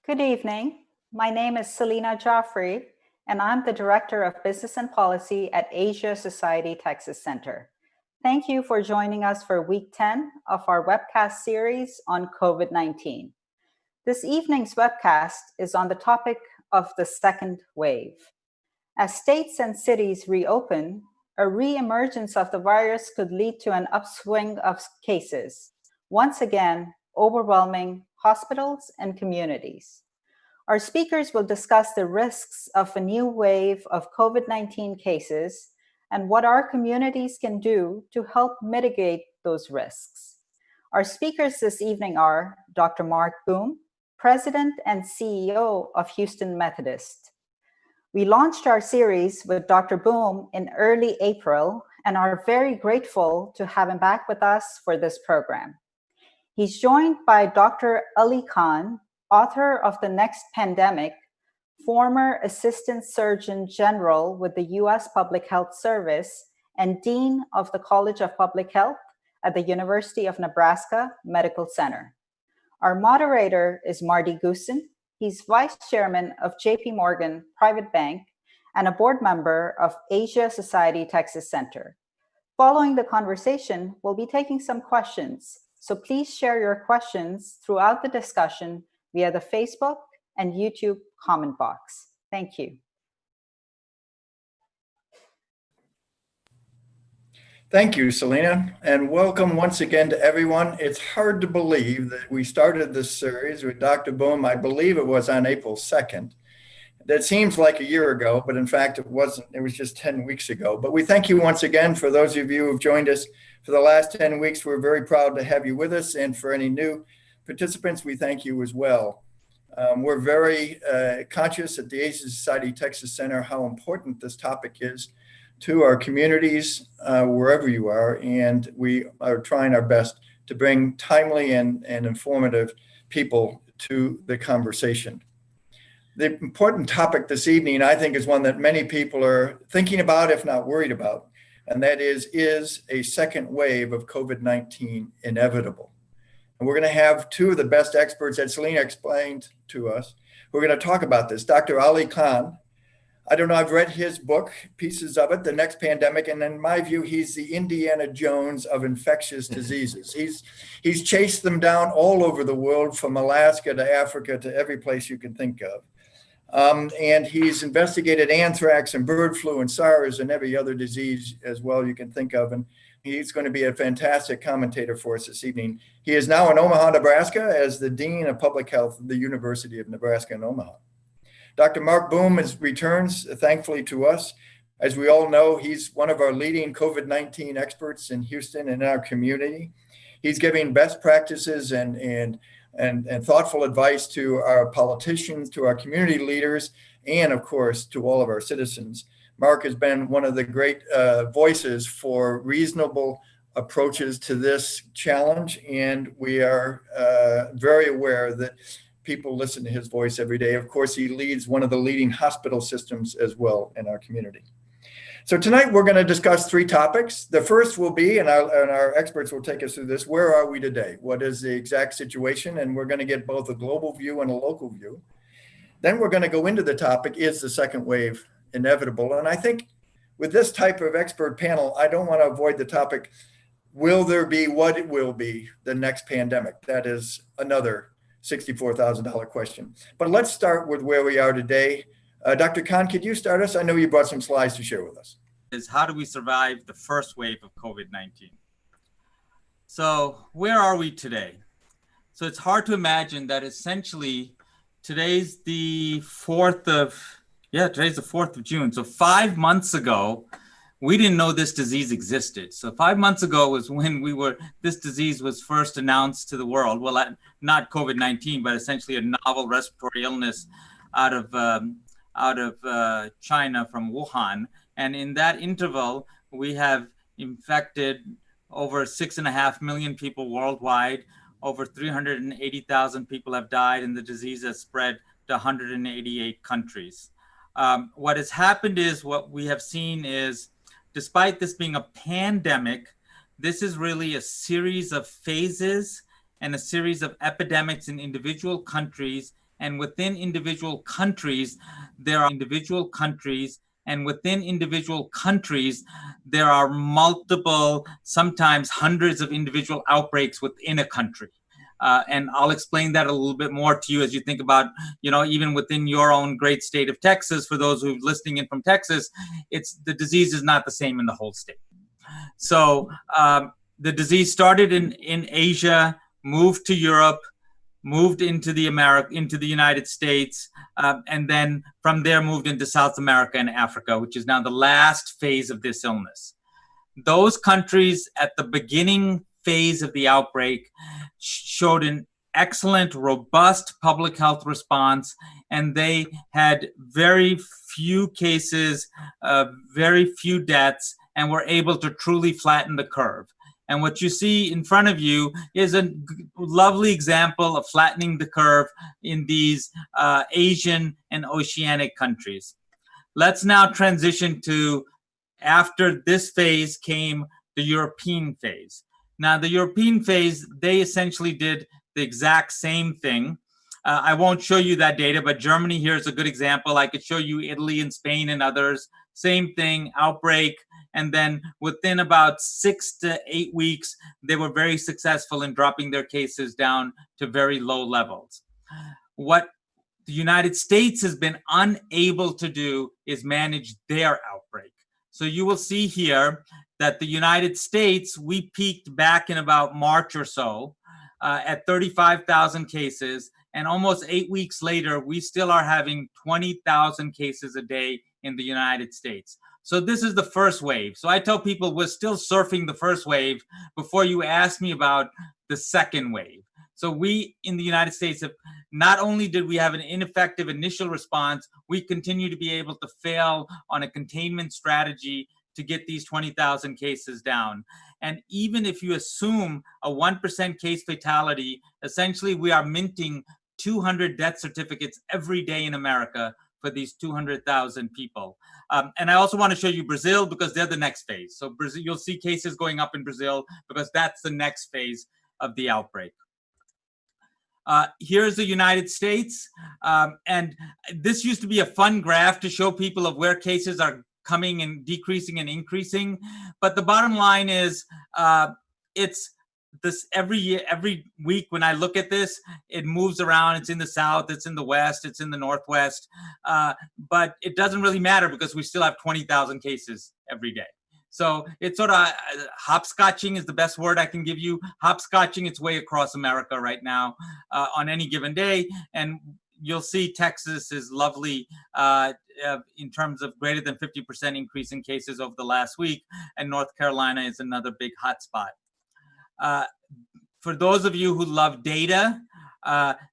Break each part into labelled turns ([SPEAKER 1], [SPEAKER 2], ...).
[SPEAKER 1] Good evening. My name is Selena Joffrey, and I'm the Director of Business and Policy at Asia Society Texas Center. Thank you for joining us for week 10 of our webcast series on COVID-19. This evening's webcast is on the topic of the second wave. As states and cities reopen, a reemergence of the virus could lead to an upswing of cases, once again overwhelming hospitals and communities. Our speakers will discuss the risks of a new wave of COVID-19 cases and what our communities can do to help mitigate those risks. Our speakers this evening are Dr. Mark Boom, President and CEO of Houston Methodist. We launched our series with Dr. Boom in early April and are very grateful to have him back with us for this program. He's joined by Dr. Ali Khan, author of The Next Pandemic, former Assistant Surgeon General with the U.S. Public Health Service, and Dean of the College of Public Health at the University of Nebraska Medical Center. Our moderator is Marty Goosen. He's Vice Chairman of JP Morgan Private Bank and a board member of Asia Society Texas Center. Following the conversation, we'll be taking some questions, so please share your questions throughout the discussion via the Facebook and YouTube comment box. Thank you.
[SPEAKER 2] Thank you, Selena, and welcome once again to everyone. It's hard to believe that we started this series with Dr. Boom, I believe it was on April 2nd. That seems like a year ago, but in fact it wasn't. It was just 10 weeks ago. But we thank you once again for those of you who've joined us for the last 10 weeks. We're very proud to have you with us, and for any new participants, we thank you as well. We're very conscious at the Asia Society Texas Center how important this topic is to our communities, wherever you are, and we are trying our best to bring timely and informative people to the conversation. The important topic this evening, I think, is one that many people are thinking about, if not worried about, and that is a second wave of COVID-19 inevitable? And we're going to have two of the best experts that Selena explained to us. We're going to talk about this. Dr. Ali Khan, I don't know, I've read his book, pieces of it, The Next Pandemic, and in my view, he's the Indiana Jones of infectious diseases. He's chased them down all over the world, from Alaska to Africa to every place you can think of. And he's investigated anthrax and bird flu and SARS and every other disease as well you can think of. And he's going to be a fantastic commentator for us this evening. He is now in Omaha, Nebraska, as the Dean of Public Health at the University of Nebraska in Omaha. Dr. Mark Boom returns, thankfully, to us. As we all know, he's one of our leading COVID-19 experts in Houston and in our community. He's giving best practices and thoughtful advice to our politicians, to our community leaders, and of course, to all of our citizens. Mark has been one of the great voices for reasonable approaches to this challenge, and we are very aware that people listen to his voice every day. Of course, he leads one of the leading hospital systems as well in our community. So tonight we're going to discuss three topics. The first will be, and our experts will take us through this, where are we today? What is the exact situation? And we're going to get both a global view and a local view. Then we're going to go into the topic, is the second wave inevitable? And I think with this type of expert panel, I don't want to avoid the topic, will there be what it will be the next pandemic? That is another $64,000 question. But let's start with where we are today. Dr. Khan, could you start us? I know you brought some slides to share with us.
[SPEAKER 3] Is how do we survive the first wave of COVID-19? So where are we today? So it's hard to imagine that essentially today's the 4th of June. So 5 months ago, we didn't know this disease existed. So 5 months ago was when this disease was first announced to the world. Well, not COVID-19, but essentially a novel respiratory illness out of China from Wuhan. And in that interval, we have infected over 6.5 million people worldwide. Over 380,000 people have died, and the disease has spread to 188 countries. What has happened is, what we have seen is, despite this being a pandemic, this is really a series of phases and a series of epidemics in individual countries and within individual countries, there are multiple, sometimes hundreds of individual outbreaks within a country. And I'll explain that a little bit more to you as you think about, even within your own great state of Texas. For those who are listening in from Texas, the disease is not the same in the whole state. So the disease started in Asia, moved to Europe, moved into the United States, and then from there moved into South America and Africa, which is now the last phase of this illness. Those countries at the beginning phase of the outbreak showed an excellent, robust public health response, and they had very few cases, very few deaths, and were able to truly flatten the curve. And what you see in front of you is a lovely example of flattening the curve in these Asian and Oceanic countries. Let's now transition to, after this phase came the European phase. Now, the European phase, they essentially did the exact same thing. I won't show you that data, but Germany here is a good example. I could show you Italy and Spain and others. Same thing, outbreak. And then within about 6 to 8 weeks, they were very successful in dropping their cases down to very low levels. What the United States has been unable to do is manage their outbreak. So you will see here that the United States, we peaked back in about March or so at 35,000 cases. And almost 8 weeks later, we still are having 20,000 cases a day in the United States. So this is the first wave. So I tell people we're still surfing the first wave before you ask me about the second wave. So we in the United States have, not only did we have an ineffective initial response, we continue to be able to fail on a containment strategy to get these 20,000 cases down. And even if you assume a 1% case fatality, essentially we are minting 200 death certificates every day in America for these 200,000 people. And I also want to show you Brazil because they're the next phase. So Brazil, you'll see cases going up in Brazil because that's the next phase of the outbreak. Here's the United States. And this used to be a fun graph to show people of where cases are coming and decreasing and increasing. But the bottom line is it's this every week when I look at this, it moves around. It's in the South, it's in the West, it's in the Northwest. But it doesn't really matter because we still have 20,000 cases every day. So it's sort of hopscotching is the best word I can give you. Hopscotching its way across America right now on any given day. And you'll see Texas is lovely in terms of greater than 50% increase in cases over the last week. And North Carolina is another big hotspot. For those of you who love data,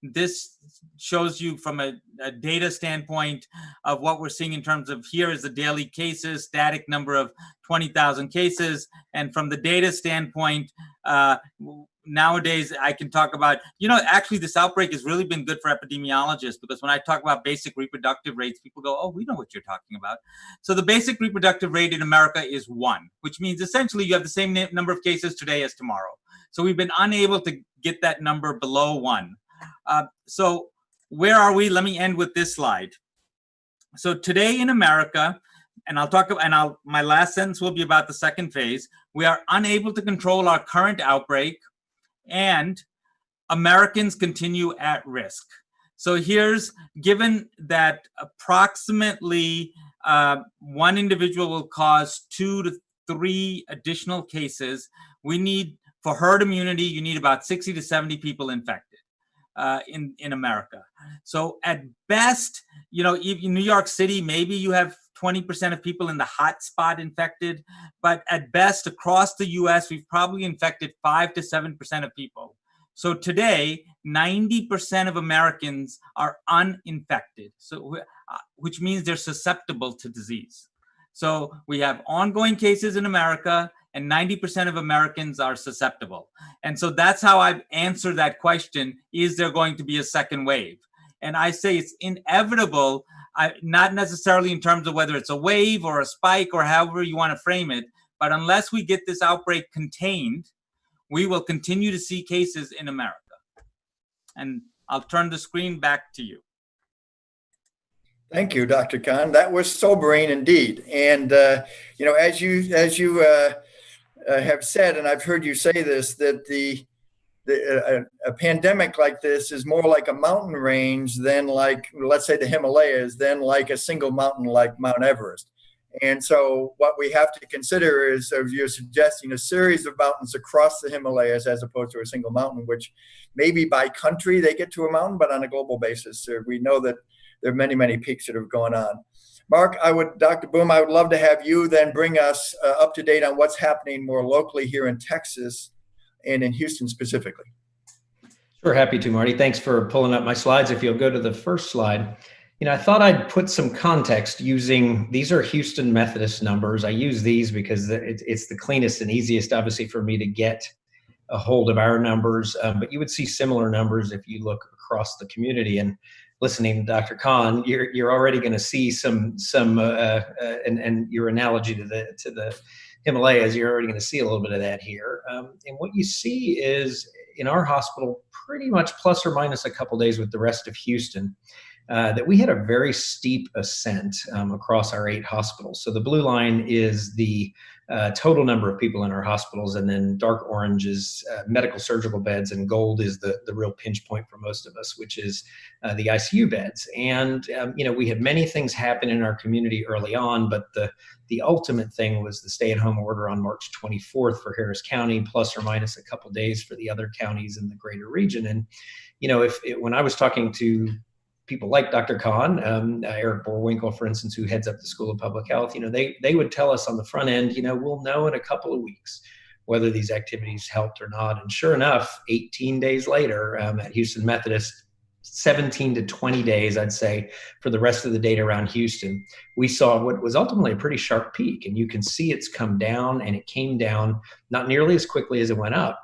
[SPEAKER 3] this shows you from a data standpoint of what we're seeing in terms of here is the daily cases, static number of 20,000 cases. And from the data standpoint, nowadays I can talk about, actually this outbreak has really been good for epidemiologists because when I talk about basic reproductive rates, people go, oh, we know what you're talking about. So the basic reproductive rate in America is 1, which means essentially you have the same number of cases today as tomorrow. So we've been unable to get that number below 1. So where are we? Let me end with this slide. So today in America, and I'll talk about, my last sentence will be about the second phase. We are unable to control our current outbreak, and Americans continue at risk. So here's, given that approximately one individual will cause 2 to 3 additional cases, we need, for herd immunity, you need about 60 to 70 people infected in America. So at best, in New York City, maybe you have 20% of people in the hot spot infected, but at best across the US, we've probably infected 5 to 7% of people. So today, 90% of Americans are uninfected, so which means they're susceptible to disease. So we have ongoing cases in America, and 90% of Americans are susceptible. And so that's how I answer that question, is there going to be a second wave? And I say it's inevitable, not necessarily in terms of whether it's a wave or a spike or however you want to frame it, but unless we get this outbreak contained, we will continue to see cases in America. And I'll turn the screen back to you.
[SPEAKER 2] Thank you, Dr. Khan. That was sobering indeed. And, as you have said, and I've heard you say this, that a pandemic like this is more like a mountain range than like, let's say, the Himalayas, than like a single mountain like Mount Everest. And so what we have to consider is, as you're suggesting, a series of mountains across the Himalayas as opposed to a single mountain, which maybe by country they get to a mountain, but on a global basis, we know that there are many, many peaks that have gone on. Mark, Dr. Boom, I would love to have you then bring us up to date on what's happening more locally here in Texas and in Houston specifically.
[SPEAKER 4] Sure, happy to, Marty. Thanks for pulling up my slides. If you'll go to the first slide. I thought I'd put some context using, these are Houston Methodist numbers. I use these because it's the cleanest and easiest, obviously, for me to get a hold of our numbers. But you would see similar numbers if you look across the community. And listening to Dr. Khan, you're already going to see some and your analogy to the Himalayas, you're already going to see a little bit of that here. And what you see is in our hospital, pretty much plus or minus a couple days with the rest of Houston, that we had a very steep ascent across our 8 hospitals. So the blue line is the total number of people in our hospitals, and then dark orange is medical surgical beds, and gold is the real pinch point for most of us, which is the ICU beds. And we had many things happen in our community early on, but the ultimate thing was the stay-at-home order on March 24th for Harris County, plus or minus a couple days for the other counties in the greater region. And when I was talking to people like Dr. Khan, Eric Borwinkle, for instance, who heads up the School of Public Health, they would tell us on the front end, we'll know in a couple of weeks whether these activities helped or not. And sure enough, 18 days later at Houston Methodist, 17 to 20 days, I'd say, for the rest of the data around Houston, we saw what was ultimately a pretty sharp peak. And you can see it's come down, and it came down not nearly as quickly as it went up,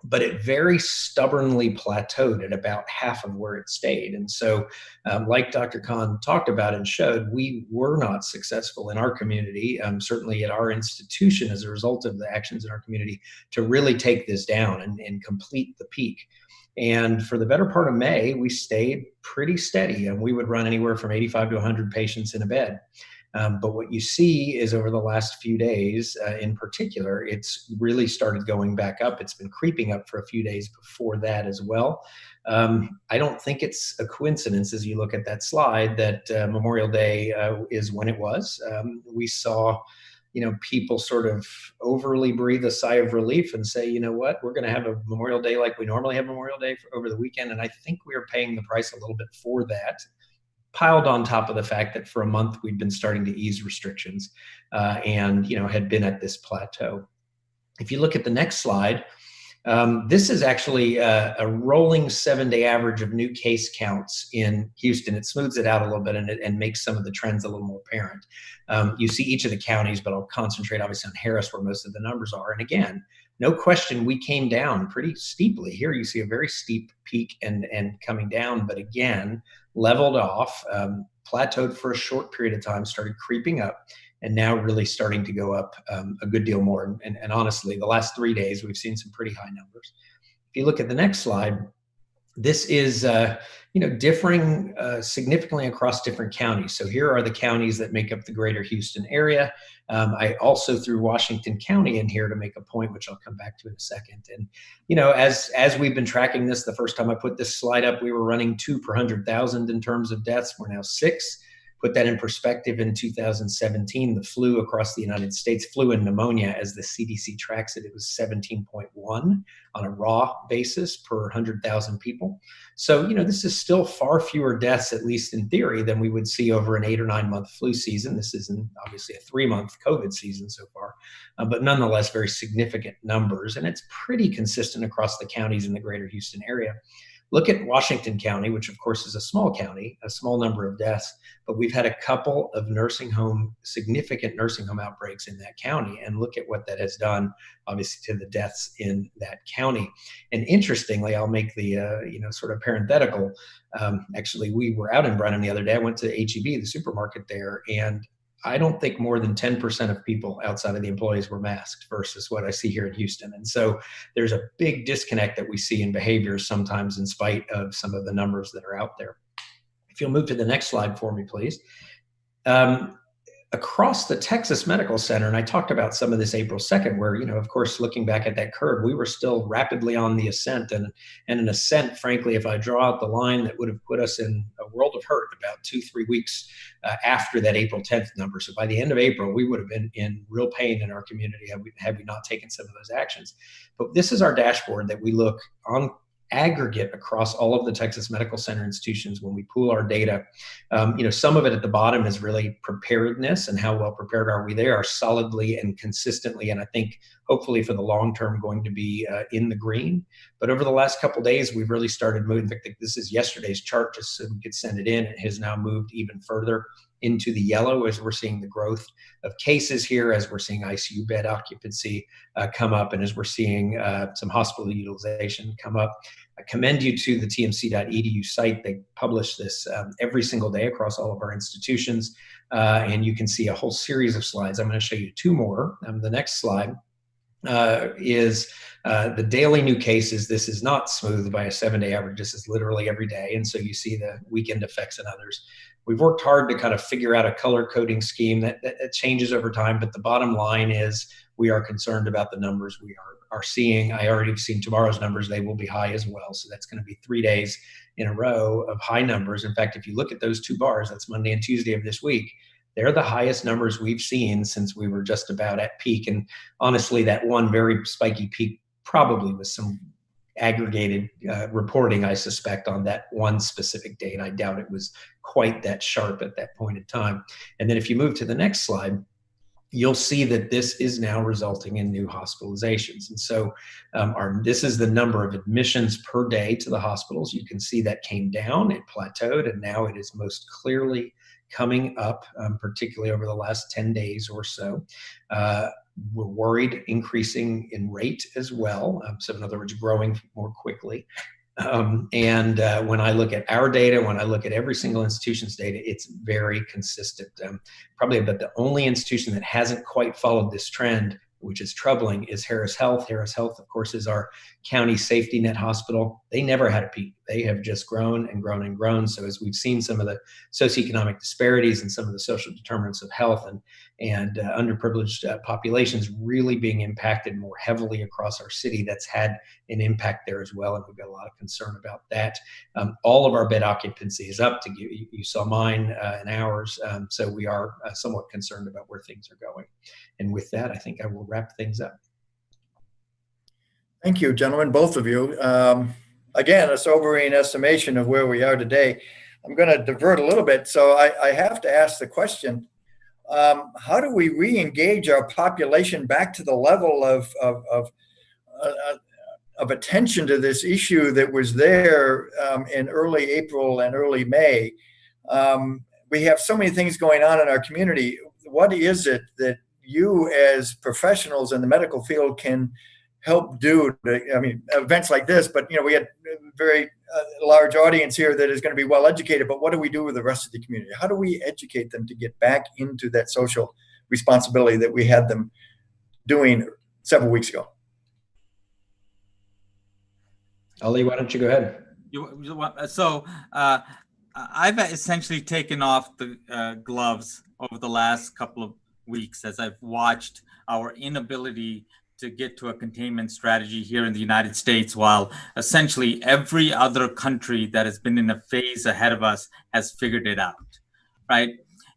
[SPEAKER 4] but it very stubbornly plateaued at about half of where it stayed. And so, like Dr. Khan talked about and showed, we were not successful in our community, certainly at our institution as a result of the actions in our community, to really take this down and complete the peak. And for the better part of May, we stayed pretty steady, and we would run anywhere from 85 to 100 patients in a bed. But what you see is over the last few days, in particular, it's really started going back up. It's been creeping up for a few days before that as well. I don't think it's a coincidence, as you look at that slide, that Memorial Day is when it was. We saw, people sort of overly breathe a sigh of relief and say, what, we're going to have a Memorial Day like we normally have Memorial Day over the weekend. And I think we are paying the price a little bit for that, piled on top of the fact that for a month we'd been starting to ease restrictions and had been at this plateau. If you look at the next slide, this is actually a rolling 7-day average of new case counts in Houston. It smooths it out a little bit and makes some of the trends a little more apparent. You see each of the counties, but I'll concentrate obviously on Harris, where most of the numbers are. And again, no question, we came down pretty steeply. Here you see a very steep peak and coming down, but again, leveled off, plateaued for a short period of time, started creeping up, and now really starting to go up a good deal more. And honestly, the last 3 days, we've seen some pretty high numbers. If you look at the next slide, this is differing significantly across different counties. So here are the counties that make up the greater Houston area. I also threw Washington County in here to make a point, which I'll come back to in a second. And as we've been tracking this, the first time I put this slide up, we were running 2 per 100,000 in terms of deaths. We're now 6. Put that in perspective, in 2017, the flu across the United States, flu and pneumonia, as the CDC tracks it, it was 17.1 on a raw basis per 100,000 people. So, this is still far fewer deaths, at least in theory, than we would see over an 8 or 9 month flu season. This isn't obviously a 3-month COVID season so far, but nonetheless, very significant numbers. And it's pretty consistent across the counties in the greater Houston area. Look at Washington County, which of course is a small county, a small number of deaths, but we've had a couple of significant nursing home outbreaks in that county. And look at what that has done, obviously, to the deaths in that county. And interestingly, I'll make the, sort of parenthetical. Actually, we were out in Brenham the other day. I went to HEB, the supermarket there, and I don't think more than 10% of people outside of the employees were masked versus what I see here in Houston. And so there's a big disconnect that we see in behaviors sometimes in spite of some of the numbers that are out there. If you'll move to the next slide for me, please. Across the Texas Medical Center, and I talked about some of this April 2nd, where, of course, looking back at that curve, we were still rapidly on the ascent, and an ascent, frankly, if I draw out the line, that would have put us in a world of hurt about 2-3 weeks after that April 10th number. So by the end of April, we would have been in real pain in our community had we not taken some of those actions. But this is our dashboard that we look on aggregate across all of the Texas Medical Center institutions when we pool our data. Some of it at the bottom is really preparedness and how well prepared are we. They are solidly and consistently, and I think hopefully for the long term, going to be in the green. But over the last couple of days, we've really started moving. In fact, this is yesterday's chart, just so we could send it in. It has now moved even further into the yellow as we're seeing the growth of cases here, as we're seeing ICU bed occupancy come up, and as we're seeing some hospital utilization come up. I commend you to the tmc.edu site. They publish this every single day across all of our institutions, and you can see a whole series of slides. I'm going to show you 2 more. The next slide is the daily new cases. This is not smoothed by a 7-day average. This is literally every day, and so you see the weekend effects and others. We've worked hard to kind of figure out a color coding scheme that changes over time, but the bottom line is we are concerned about the numbers we are seeing. I already have seen tomorrow's numbers. They will be high as well. So that's going to be 3 days in a row of high numbers. In fact, if you look at those 2 bars, that's Monday and Tuesday of this week, they're the highest numbers we've seen since we were just about at peak. And honestly, that one very spiky peak probably was some aggregated reporting, I suspect, on that one specific date. I doubt it was quite that sharp at that point in time. And then if you move to the next slide, you'll see that this is now resulting in new hospitalizations. And so this is the number of admissions per day to the hospitals. You can see that came down, it plateaued, and now it is most clearly coming up, particularly over the last 10 days or so. We're worried increasing in rate as well. So in other words, growing more quickly. When I look at our data, when I look at every single institution's data, it's very consistent. Probably about the only institution that hasn't quite followed this trend, which is troubling, is Harris Health. Harris Health, of course, is our county safety net hospital. They never had a peak. They have just grown and grown and grown. So as we've seen some of the socioeconomic disparities and some of the social determinants of health and underprivileged populations really being impacted more heavily across our city, that's had an impact there as well. And we've got a lot of concern about that. All of our bed occupancy is up. You saw mine and ours. So we are somewhat concerned about where things are going. And with that, I think I will wrap things up.
[SPEAKER 2] Thank you, gentlemen, both of you. Again, a sobering estimation of where we are today. I'm going to divert a little bit. So I have to ask the question, how do we re-engage our population back to the level of attention to this issue that was there in early April and early May? We have so many things going on in our community. What is it that you as professionals in the medical field can help do? Events like this, but we had a very large audience here that is going to be well educated, but what do we do with the rest of the community? How do we educate them to get back into that social responsibility that we had them doing several weeks ago?
[SPEAKER 4] Ali, why don't you go ahead?
[SPEAKER 3] I've essentially taken off the gloves over the last couple of weeks as I've watched our inability to get to a containment strategy here in the United States, while essentially every other country that has been in a phase ahead of us has figured it out, right?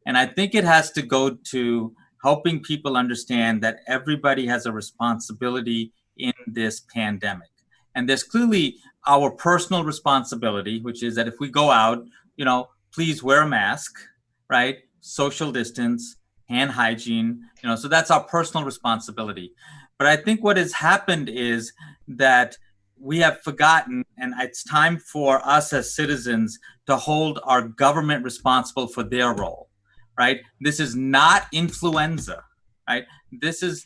[SPEAKER 3] And I think it has to go to helping people understand that everybody has a responsibility in this pandemic. And there's clearly our personal responsibility, which is that if we go out, please wear a mask, right? Social distance, hand hygiene, so that's our personal responsibility. But I think what has happened is that we have forgotten, and it's time for us as citizens to hold our government responsible for their role, right? This is not influenza, right? This is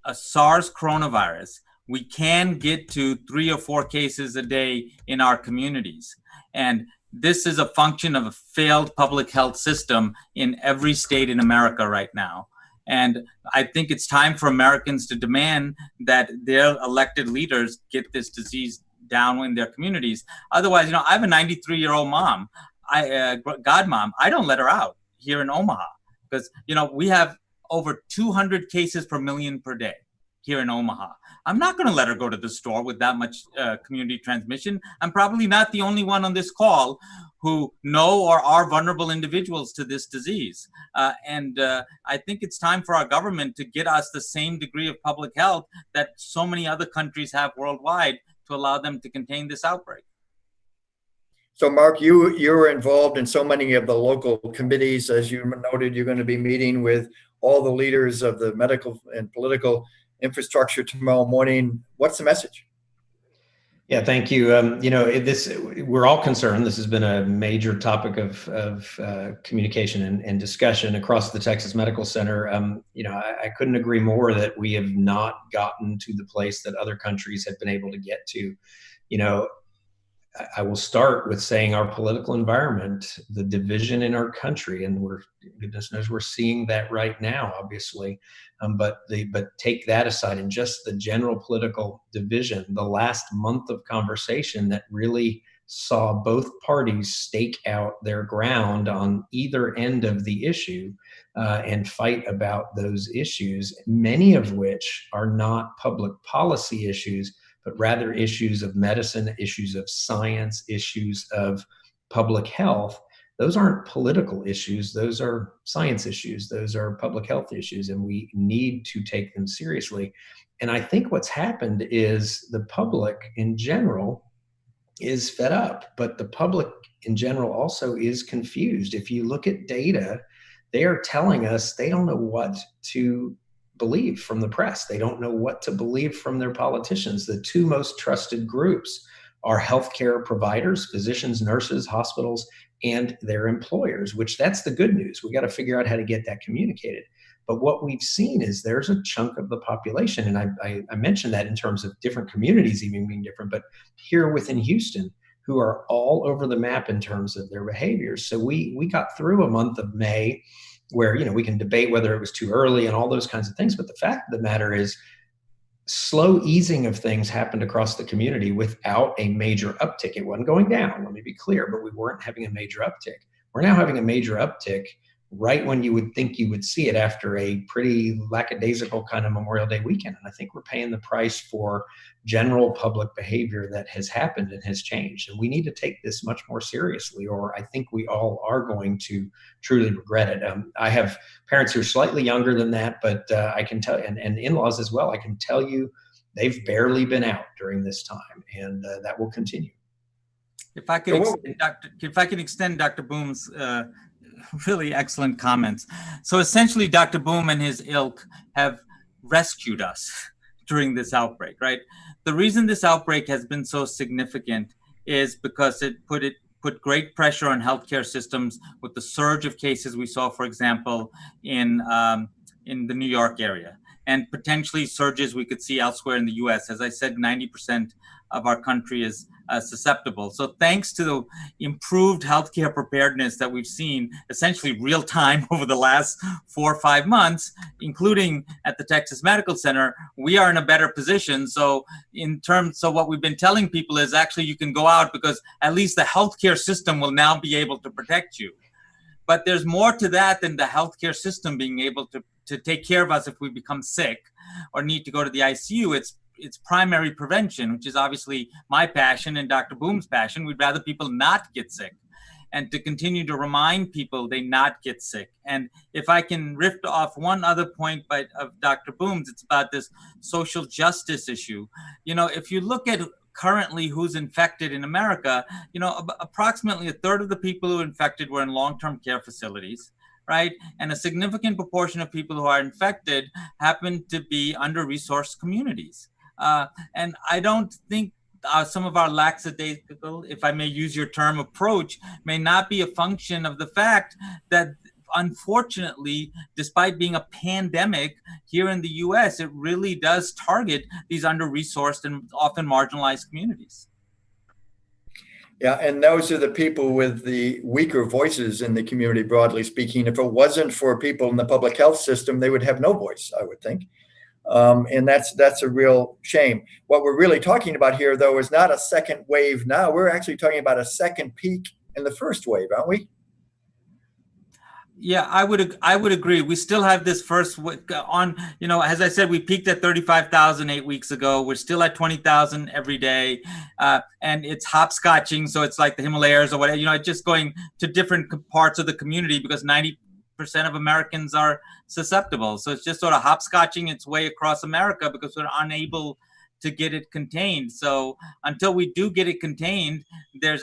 [SPEAKER 3] a SARS coronavirus. We can get to 3 or 4 cases a day in our communities. And this is a function of a failed public health system in every state in America right now. And I think it's time for Americans to demand that their elected leaders get this disease down in their communities. Otherwise, I have a 93-year-old mom, godmom. I don't let her out here in Omaha because, we have over 200 cases per million per day here in Omaha. I'm not going to let her go to the store with that much community transmission. I'm probably not the only one on this call who know or are vulnerable individuals to this disease. And I think it's time for our government to get us the same degree of public health that so many other countries have worldwide to allow them to contain this outbreak.
[SPEAKER 2] So Mark, you're involved in so many of the local committees. As you noted, you're going to be meeting with all the leaders of the medical and political infrastructure tomorrow morning. What's the message?
[SPEAKER 4] Yeah, thank you. We're all concerned. This has been a major topic of communication and discussion across the Texas Medical Center. I couldn't agree more that we have not gotten to the place that other countries have been able to get to. I will start with saying our political environment, the division in our country, and goodness knows we're seeing that right now, obviously. But take that aside, and just the general political division, the last month of conversation that really saw both parties stake out their ground on either end of the issue and fight about those issues, many of which are not public policy issues, but rather issues of medicine, issues of science, issues of public health. Those aren't political issues. Those are science issues. Those are public health issues, and we need to take them seriously. And I think what's happened is the public in general is fed up, but the public in general also is confused. If you look at data, they are telling us they don't know what to believe from the press. They don't know what to believe from their politicians. The two most trusted groups are healthcare providers, physicians, nurses, hospitals, and their employers, which that's the good news. We got to figure out how to get that communicated. But what we've seen is there's a chunk of the population, and I mentioned that in terms of different communities even being different, but here within Houston, who are all over the map in terms of their behaviors. So we got through a month of May where, we can debate whether it was too early and all those kinds of things. But the fact of the matter is, slow easing of things happened across the community without a major uptick. It wasn't going down, let me be clear, but we weren't having a major uptick. We're now having a major uptick right when you would think you would see it after a pretty lackadaisical kind of Memorial Day weekend. And I think we're paying the price for general public behavior that has happened and has changed. And we need to take this much more seriously, or I think we all are going to truly regret it. I have parents who are slightly younger than that, but I can tell, and in-laws as well, I can tell you they've barely been out during this time, and that will continue.
[SPEAKER 3] If I can extend Dr. Boom's really excellent comments. So essentially, Dr. Boom and his ilk have rescued us during this outbreak, right? The reason this outbreak has been so significant is because it put great pressure on healthcare systems with the surge of cases we saw, for example, in the New York area, and potentially surges we could see elsewhere in the US. As I said, 90% of our country is susceptible. So thanks to the improved healthcare preparedness that we've seen essentially real time over the last 4 or 5 months, including at the Texas Medical Center, we are in a better position. So what we've been telling people is actually you can go out because at least the healthcare system will now be able to protect you. But there's more to that than the healthcare system being able to take care of us if we become sick or need to go to the ICU. It's primary prevention, which is obviously my passion and Dr. Boom's passion. We'd rather people not get sick, and to continue to remind people they not get sick. And if I can riff off one other point of Dr. Boom's, it's about this social justice issue. If you look at currently who's infected in America, approximately a third of the people who are infected were in long-term care facilities, right? And a significant proportion of people who are infected happen to be under-resourced communities. And I don't think some of our lackadaisical, if I may use your term, approach may not be a function of the fact that, unfortunately, despite being a pandemic here in the US, it really does target these under-resourced and often marginalized communities.
[SPEAKER 2] Yeah, and those are the people with the weaker voices in the community, broadly speaking. If it wasn't for people in the public health system, they would have no voice, I would think. And that's a real shame. What we're really talking about here, though, is not a second wave now. We're actually talking about a second peak in the first wave, aren't we?
[SPEAKER 3] Yeah, I would agree. We still have this first on, as I said, we peaked at 35,000 8 weeks ago. We're still at 20,000 every day. And it's hopscotching. So it's like the Himalayas or whatever, just going to different parts of the community because 90% of Americans are susceptible. So it's just sort of hopscotching its way across America because we're unable to get it contained. So until we do get it contained, there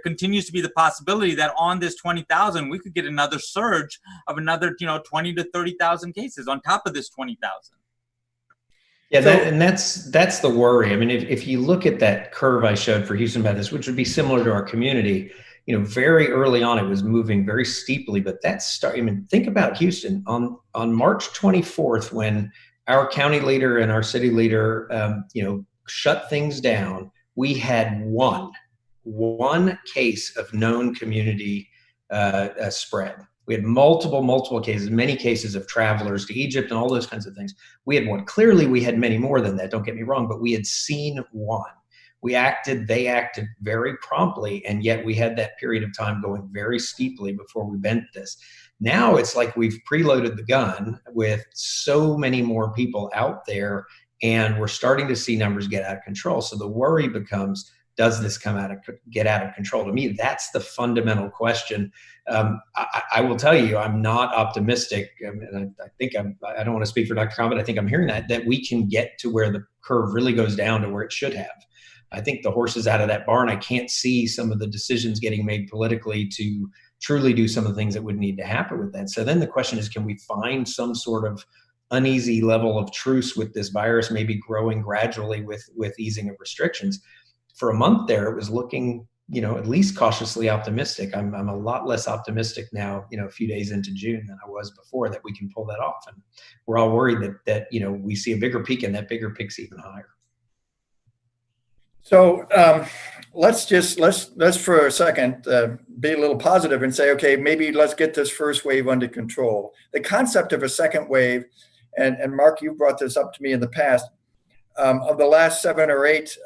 [SPEAKER 3] continues to be the possibility that on this 20,000, we could get another surge of another, 20 to 30,000 cases on top of this 20,000.
[SPEAKER 4] Yeah, that's the worry. I mean, if you look at that curve I showed for Houston Methodist, which would be similar to our community, very early on, it was moving very steeply, but think about Houston on March 24th, when our county leader and our city leader, shut things down. We had one case of known community spread. We had multiple cases, many cases of travelers to Egypt and all those kinds of things. We had one. Clearly, we had many more than that, don't get me wrong, but we had seen one. They acted very promptly, and yet we had that period of time going very steeply before we bent this. Now it's like we've preloaded the gun with so many more people out there, and we're starting to see numbers get out of control. So the worry becomes, does this get out of control? To me, that's the fundamental question. I will tell you, I'm not optimistic. I don't want to speak for Dr. Khan, but I think I'm hearing that we can get to where the curve really goes down to where it should have. I think the horse is out of that barn. I can't see some of the decisions getting made politically to truly do some of the things that would need to happen with that. So then the question is, can we find some sort of uneasy level of truce with this virus, maybe growing gradually with easing of restrictions? For a month there, it was looking, at least cautiously optimistic. I'm a lot less optimistic now, a few days into June than I was before that we can pull that off. And we're all worried that we see a bigger peak, and that bigger peak's even higher.
[SPEAKER 2] So let's for a second be a little positive and say, okay, maybe let's get this first wave under control. The concept of a second wave, and Mark, you brought this up to me in the past, of the last 7 or 8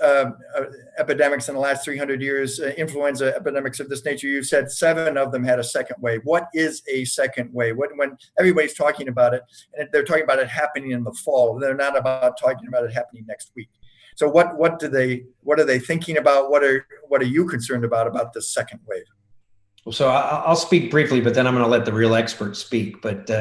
[SPEAKER 2] epidemics in the last 300 years, influenza epidemics of this nature, you said 7 of them had a second wave. What is a second wave? When everybody's talking about it, and they're talking about it happening in the fall, they're not about talking about it happening next week. So what are they thinking about? What are you concerned about this second wave?
[SPEAKER 4] So I'll speak briefly, but then I'm going to let the real experts speak. But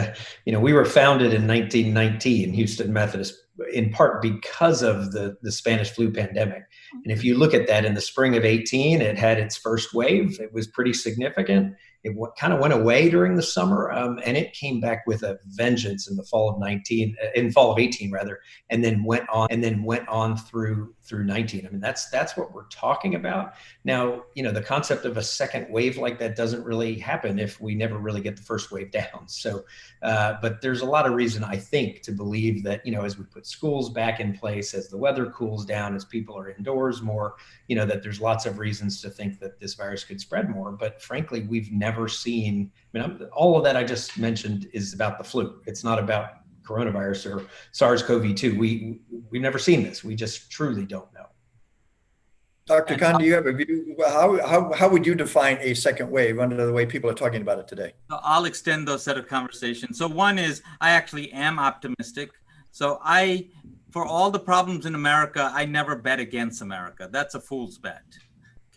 [SPEAKER 4] we were founded in 1919, Houston Methodist, in part because of the Spanish flu pandemic. And if you look at that, in the spring of 18, it had its first wave. It was pretty significant. It kind of went away during the summer, and it came back with a vengeance in the fall of 18 rather, and then went on through 19. I mean, that's what we're talking about. Now, the concept of a second wave like that doesn't really happen if we never really get the first wave down. So, but there's a lot of reason, I think, to believe that, as we put schools back in place, as the weather cools down, as people are indoors more, that there's lots of reasons to think that this virus could spread more. But frankly, we've never seen, all of that I just mentioned is about the flu. It's not about coronavirus or SARS-CoV-2. We've never seen this. We just truly don't know.
[SPEAKER 2] Dr. Khan, do you have a view? How would you define a second wave under the way people are talking about it today?
[SPEAKER 3] I'll extend those set of conversations. So one is, I actually am optimistic. So for all the problems in America, I never bet against America. That's a fool's bet.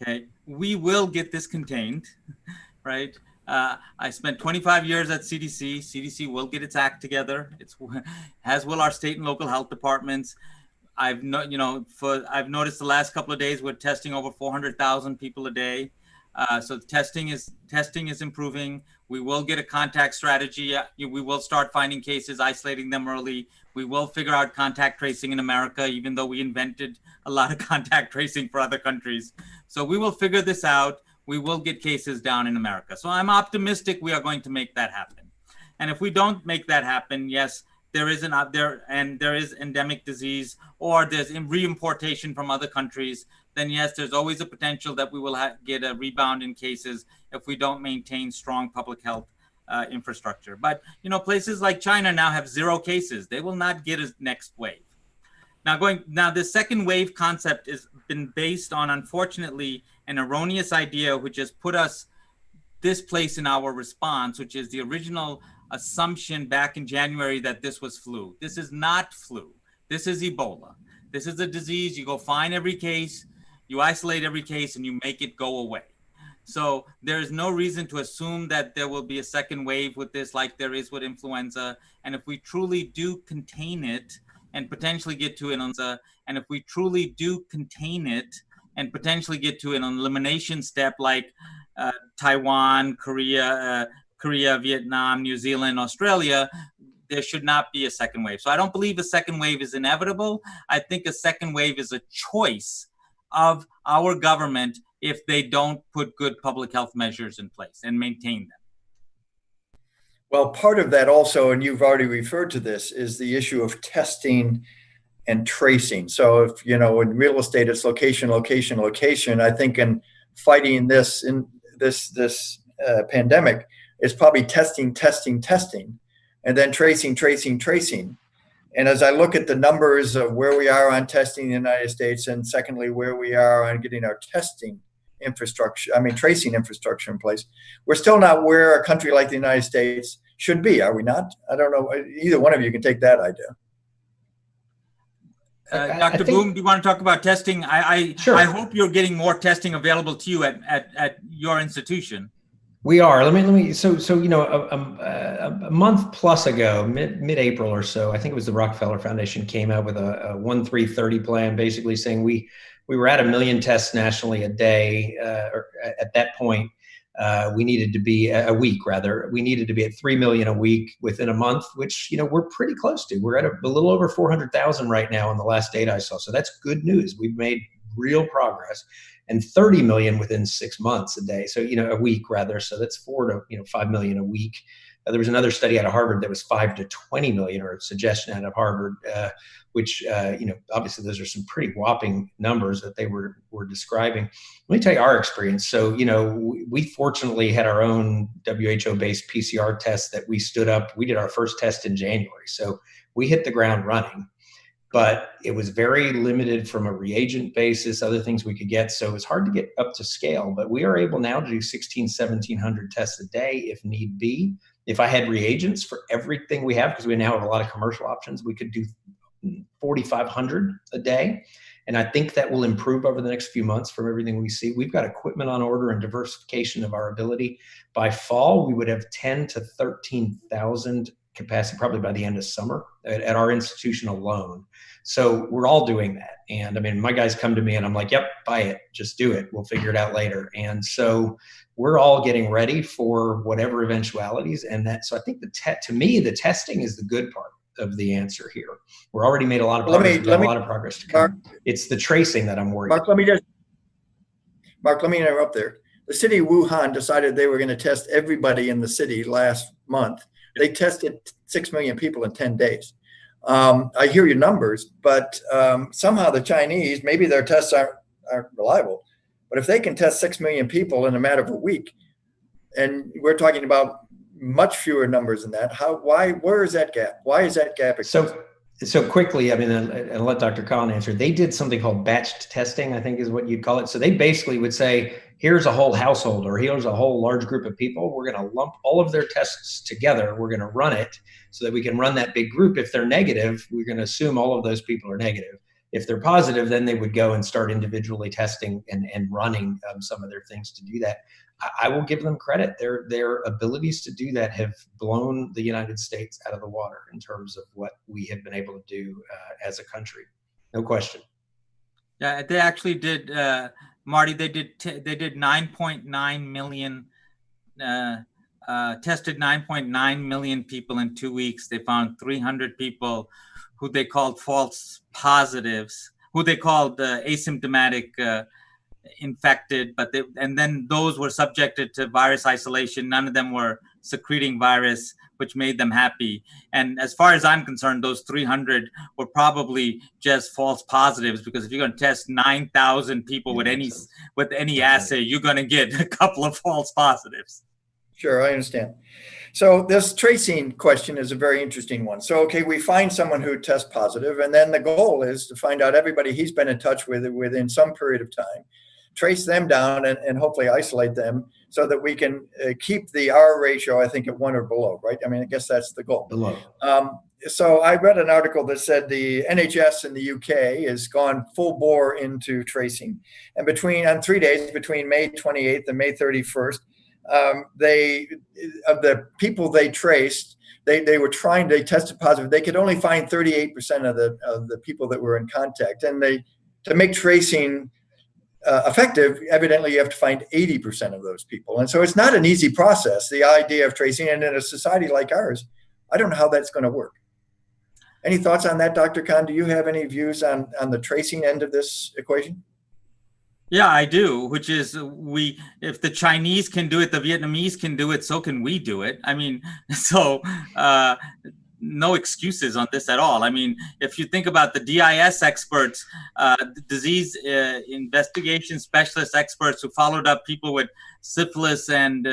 [SPEAKER 3] Okay, we will get this contained, right? I spent 25 years at CDC. CDC will get its act together. As will our state and local health departments. I've noticed the last couple of days we're testing over 400,000 people a day. So testing is improving. We will get a contact strategy. We will start finding cases, isolating them early. We will figure out contact tracing in America, even though we invented a lot of contact tracing for other countries. So we will figure this out. We will get cases down in America. So I'm optimistic we are going to make that happen. And if we don't make that happen, yes, there is endemic disease, or there's reimportation from other countries. then yes, there's always a potential that we will get a rebound in cases if we don't maintain strong public health infrastructure. But, places like China now have 0 cases. They will not get a next wave. Now the second wave concept has been based on, unfortunately, an erroneous idea, which has put us this place in our response, which is the original assumption back in January that this was flu. This is not flu. This is Ebola. This is a disease. You go find every case, you isolate every case, and you make it go away. So there is no reason to assume that there will be a second wave with this like there is with influenza. And if we truly do contain it and potentially get to an elimination step like Taiwan, Korea, Vietnam, New Zealand, Australia, there should not be a second wave. So I don't believe a second wave is inevitable. I think a second wave is a choice of our government if they don't put good public health measures in place and maintain them.
[SPEAKER 2] Well, part of that also, and you've already referred to this, is the issue of testing and tracing. So if, in real estate, it's location, location, location. I think in fighting this pandemic, it's probably testing, and then tracing. And as I look at the numbers of where we are on testing in the United States, and secondly, where we are on getting our tracing infrastructure in place, we're still not where a country like the United States should be, are we not? I don't know. Either one of you can take that idea.
[SPEAKER 3] Dr. Boom, do you want to talk about testing?
[SPEAKER 4] Sure.
[SPEAKER 3] I hope you're getting more testing available to you at your institution.
[SPEAKER 4] We are. Let me. So a month plus ago, mid-April or so, I think it was the Rockefeller Foundation came out with a 1-3-30 plan, basically saying we were at 1 million tests nationally a day, or at that point. We needed to be a week, rather. We needed to be at 3 million a week within a month, which we're pretty close to. We're at a little over 400,000 right now on the last data I saw. So that's good news. We've made real progress, and 30 million within 6 months a day. So a week rather. So that's 4 to 5 million a week. There was another study out of Harvard that was 5 to 20 million, or a suggestion out of Harvard, which obviously those are some pretty whopping numbers that they were describing. Let me tell you our experience. So we fortunately had our own WHO-based PCR test that we stood up. We did our first test in January, so we hit the ground running. But it was very limited from a reagent basis, other things we could get. So it was hard to get up to scale, but we are able now to do 1,700 tests a day if need be. If I had reagents for everything we have, because we now have a lot of commercial options, we could do 4,500 a day. And I think that will improve over the next few months from everything we see. We've got equipment on order and diversification of our ability. By fall, we would have 10 to 13,000 capacity, probably by the end of summer at our institution alone. So we're all doing that. And I mean, my guys come to me and I'm like, yep, buy it, just do it. We'll figure it out later. And so we're all getting ready for whatever eventualities. And so I think to me, the testing is the good part of the answer here. We're already made a lot of progress. A lot of progress to come. It's the tracing that I'm worried about.
[SPEAKER 2] Mark, let me interrupt there. The city of Wuhan decided they were going to test everybody in the city last month. They tested 6 million people in 10 days. I hear your numbers, but somehow the Chinese, maybe their tests aren't reliable, but if they can test 6 million people in a matter of a week, and we're talking about much fewer numbers than that, where is that gap? Why is that gap existing?
[SPEAKER 4] So quickly, I mean, and I'll let Dr. Khan answer. They did something called batched testing, I think is what you'd call it. So they basically would say, here's a whole household, or here's a whole large group of people. We're going to lump all of their tests together. We're going to run it so that we can run that big group. If they're negative, we're going to assume all of those people are negative. If they're positive, then they would go and start individually testing and running some of their things to do that. I will give them credit. Their abilities to do that have blown the United States out of the water in terms of what we have been able to do as a country. No question.
[SPEAKER 3] Yeah, they actually did, Marty. They did 9.9 million. Tested 9.9 million people in 2 weeks. They found 300 people who they called false positives, who they called asymptomatic infected, and then those were subjected to virus isolation. None of them were secreting virus, which made them happy. And as far as I'm concerned, those 300 were probably just false positives, because if you're going to test 9,000 people with any assay, you're going to get a couple of false positives.
[SPEAKER 2] Sure, I understand. So this tracing question is a very interesting one. So, okay, we find someone who tests positive, and then the goal is to find out everybody he's been in touch with within some period of time, trace them down, and hopefully isolate them so that we can keep the R ratio, I think, at 1 or below, right? I mean, I guess that's the goal.
[SPEAKER 4] Below.
[SPEAKER 2] So I read an article that said the NHS in the UK has gone full bore into tracing. And on 3 days, between May 28th and May 31st, of the people they traced, they tested positive. They could only find 38% of the people that were in contact. And to make tracing effective, evidently you have to find 80% of those people. And so it's not an easy process, the idea of tracing. And in a society like ours, I don't know how that's going to work. Any thoughts on that, Dr. Khan? Do you have any views on the tracing end of this equation?
[SPEAKER 3] Yeah, I do, which is if the Chinese can do it, the Vietnamese can do it, so can we do it. I mean, so no excuses on this at all. I mean, if you think about the DIS experts, disease investigation specialist experts who followed up people with syphilis and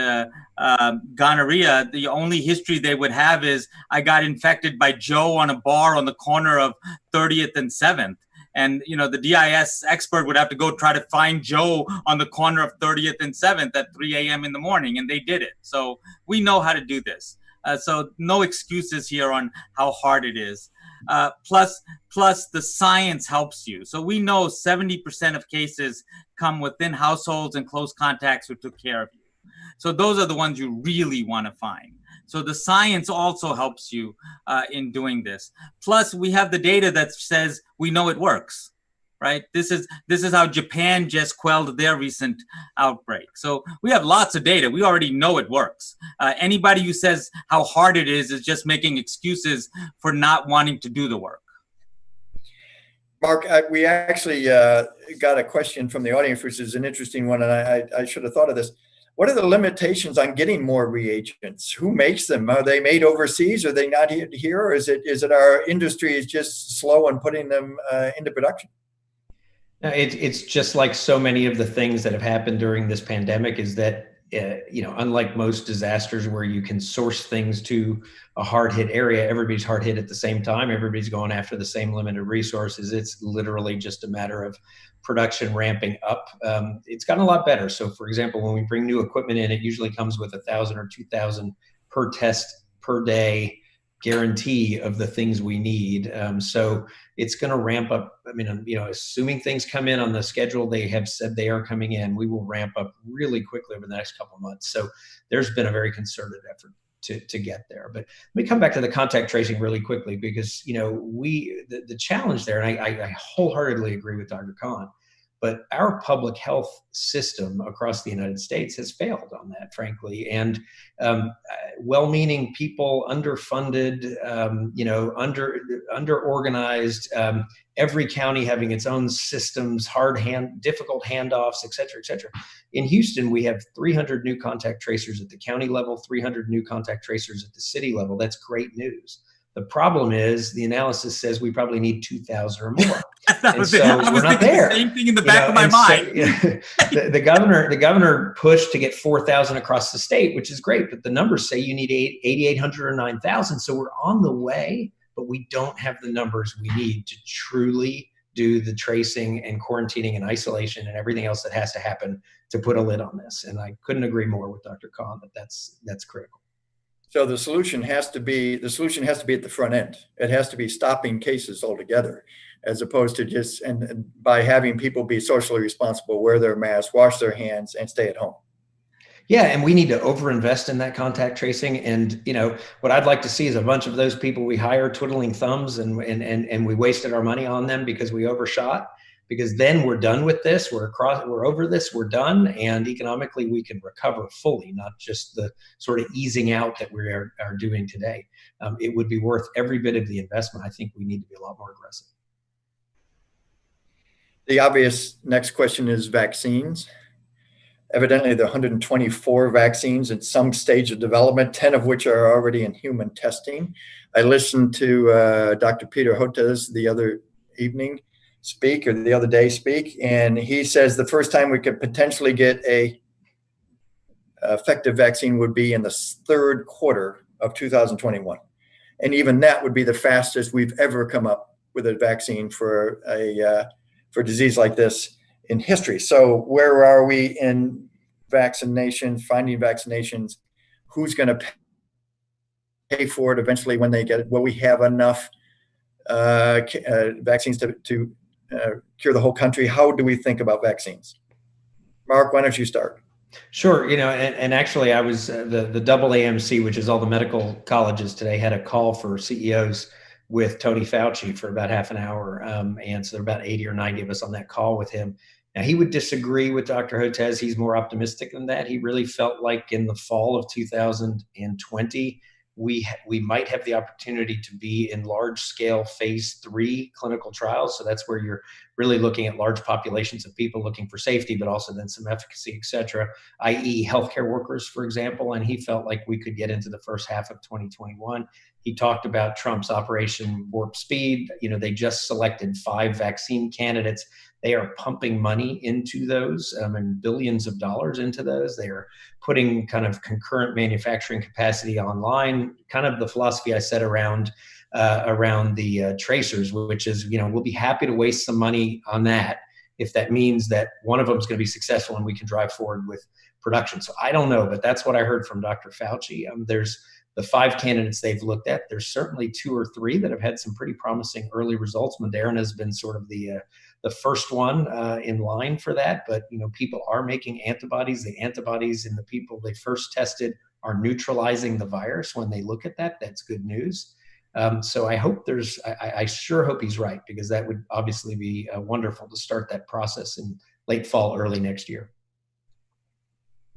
[SPEAKER 3] gonorrhea, the only history they would have is, I got infected by Joe on a bar on the corner of 30th and 7th. And, the DIS expert would have to go try to find Joe on the corner of 30th and 7th at 3 a.m. in the morning, and they did it. So we know how to do this. So no excuses here on how hard it is. Plus the science helps you. So we know 70% of cases come within households and close contacts who took care of you. So those are the ones you really want to find. So the science also helps you in doing this. Plus, we have the data that says we know it works, right? This is how Japan just quelled their recent outbreak. So we have lots of data. We already know it works. Anybody who says how hard it is just making excuses for not wanting to do the work.
[SPEAKER 2] Mark, we actually got a question from the audience, which is an interesting one, and I should have thought of this. What are the limitations on getting more reagents? Who makes them? Are they made overseas? Are they not here? Or is it our industry is just slow on putting them into production?
[SPEAKER 4] No, it's just like so many of the things that have happened during this pandemic is that, unlike most disasters where you can source things to a hard hit area, everybody's hard hit at the same time. Everybody's going after the same limited resources. It's literally just a matter of production ramping up. It's gotten a lot better. So for example, when we bring new equipment in, it usually comes with 1,000 or 2,000 per test per day guarantee of the things we need. So it's going to ramp up. I mean, assuming things come in on the schedule they have said they are coming in, we will ramp up really quickly over the next couple of months. So there's been a very concerted effort to get there. But let me come back to the contact tracing really quickly, because the challenge there, and I wholeheartedly agree with Dr. Khan, but our public health system across the United States has failed on that, frankly. And well-meaning people, underfunded, under-organized, every county having its own systems, difficult handoffs, et cetera, et cetera. In Houston, we have 300 new contact tracers at the county level, 300 new contact tracers at the city level. That's great news. The problem is the analysis says we probably need 2,000 or more.
[SPEAKER 3] I was thinking the same thing in the back of my mind.
[SPEAKER 4] So, the governor pushed to get 4,000 across the state, which is great, but the numbers say you need 8,800 or 9,000. So we're on the way, but we don't have the numbers we need to truly do the tracing and quarantining and isolation and everything else that has to happen to put a lid on this. And I couldn't agree more with Dr. Khan that that's critical.
[SPEAKER 2] So the solution has to be at the front end. It has to be stopping cases altogether, as opposed to just and by having people be socially responsible, wear their masks, wash their hands, and stay at home.
[SPEAKER 4] Yeah, and we need to overinvest in that contact tracing. And what I'd like to see is a bunch of those people we hire twiddling thumbs and we wasted our money on them because we overshot. Because then we're done with this, we're over this, we're done, and economically we can recover fully, not just the sort of easing out that we are doing today. It would be worth every bit of the investment. I think we need to be a lot more aggressive.
[SPEAKER 2] The obvious next question is vaccines. Evidently, there are 124 vaccines in some stage of development, 10 of which are already in human testing. I listened to Dr. Peter Hotez the other day speak, and he says the first time we could potentially get a effective vaccine would be in the third quarter of 2021. And even that would be the fastest we've ever come up with a vaccine for a disease like this in history. So where are we in vaccinations, finding vaccinations? Who's going to pay for it eventually when they get it? Will we have enough vaccines to cure the whole country? How do we think about vaccines? Mark, why don't you start?
[SPEAKER 4] Sure. And actually I was the AAMC, which is all the medical colleges today, had a call for CEOs with Tony Fauci for about half an hour. And so there were about 80 or 90 of us on that call with him. Now, he would disagree with Dr. Hotez. He's more optimistic than that. He really felt like in the fall of 2020, we might have the opportunity to be in large scale phase 3 clinical trials. So that's where you're really looking at large populations of people looking for safety, but also then some efficacy, et cetera, i.e. healthcare workers, for example. And he felt like we could get into the first half of 2021. He talked about Trump's Operation Warp Speed. They just selected 5 vaccine candidates. They are pumping money into those and billions of dollars into those. They are putting kind of concurrent manufacturing capacity online, kind of the philosophy I said around the tracers, which is, we'll be happy to waste some money on that if that means that one of them is going to be successful and we can drive forward with production. So I don't know, but that's what I heard from Dr. Fauci. There's the 5 candidates they've looked at. There's certainly 2 or 3 that have had some pretty promising early results. Moderna has been sort of the first one in line for that, but people are making antibodies. The antibodies in the people they first tested are neutralizing the virus. When they look at that, that's good news. So I hope I sure hope he's right, because that would obviously be wonderful to start that process in late fall, early next year.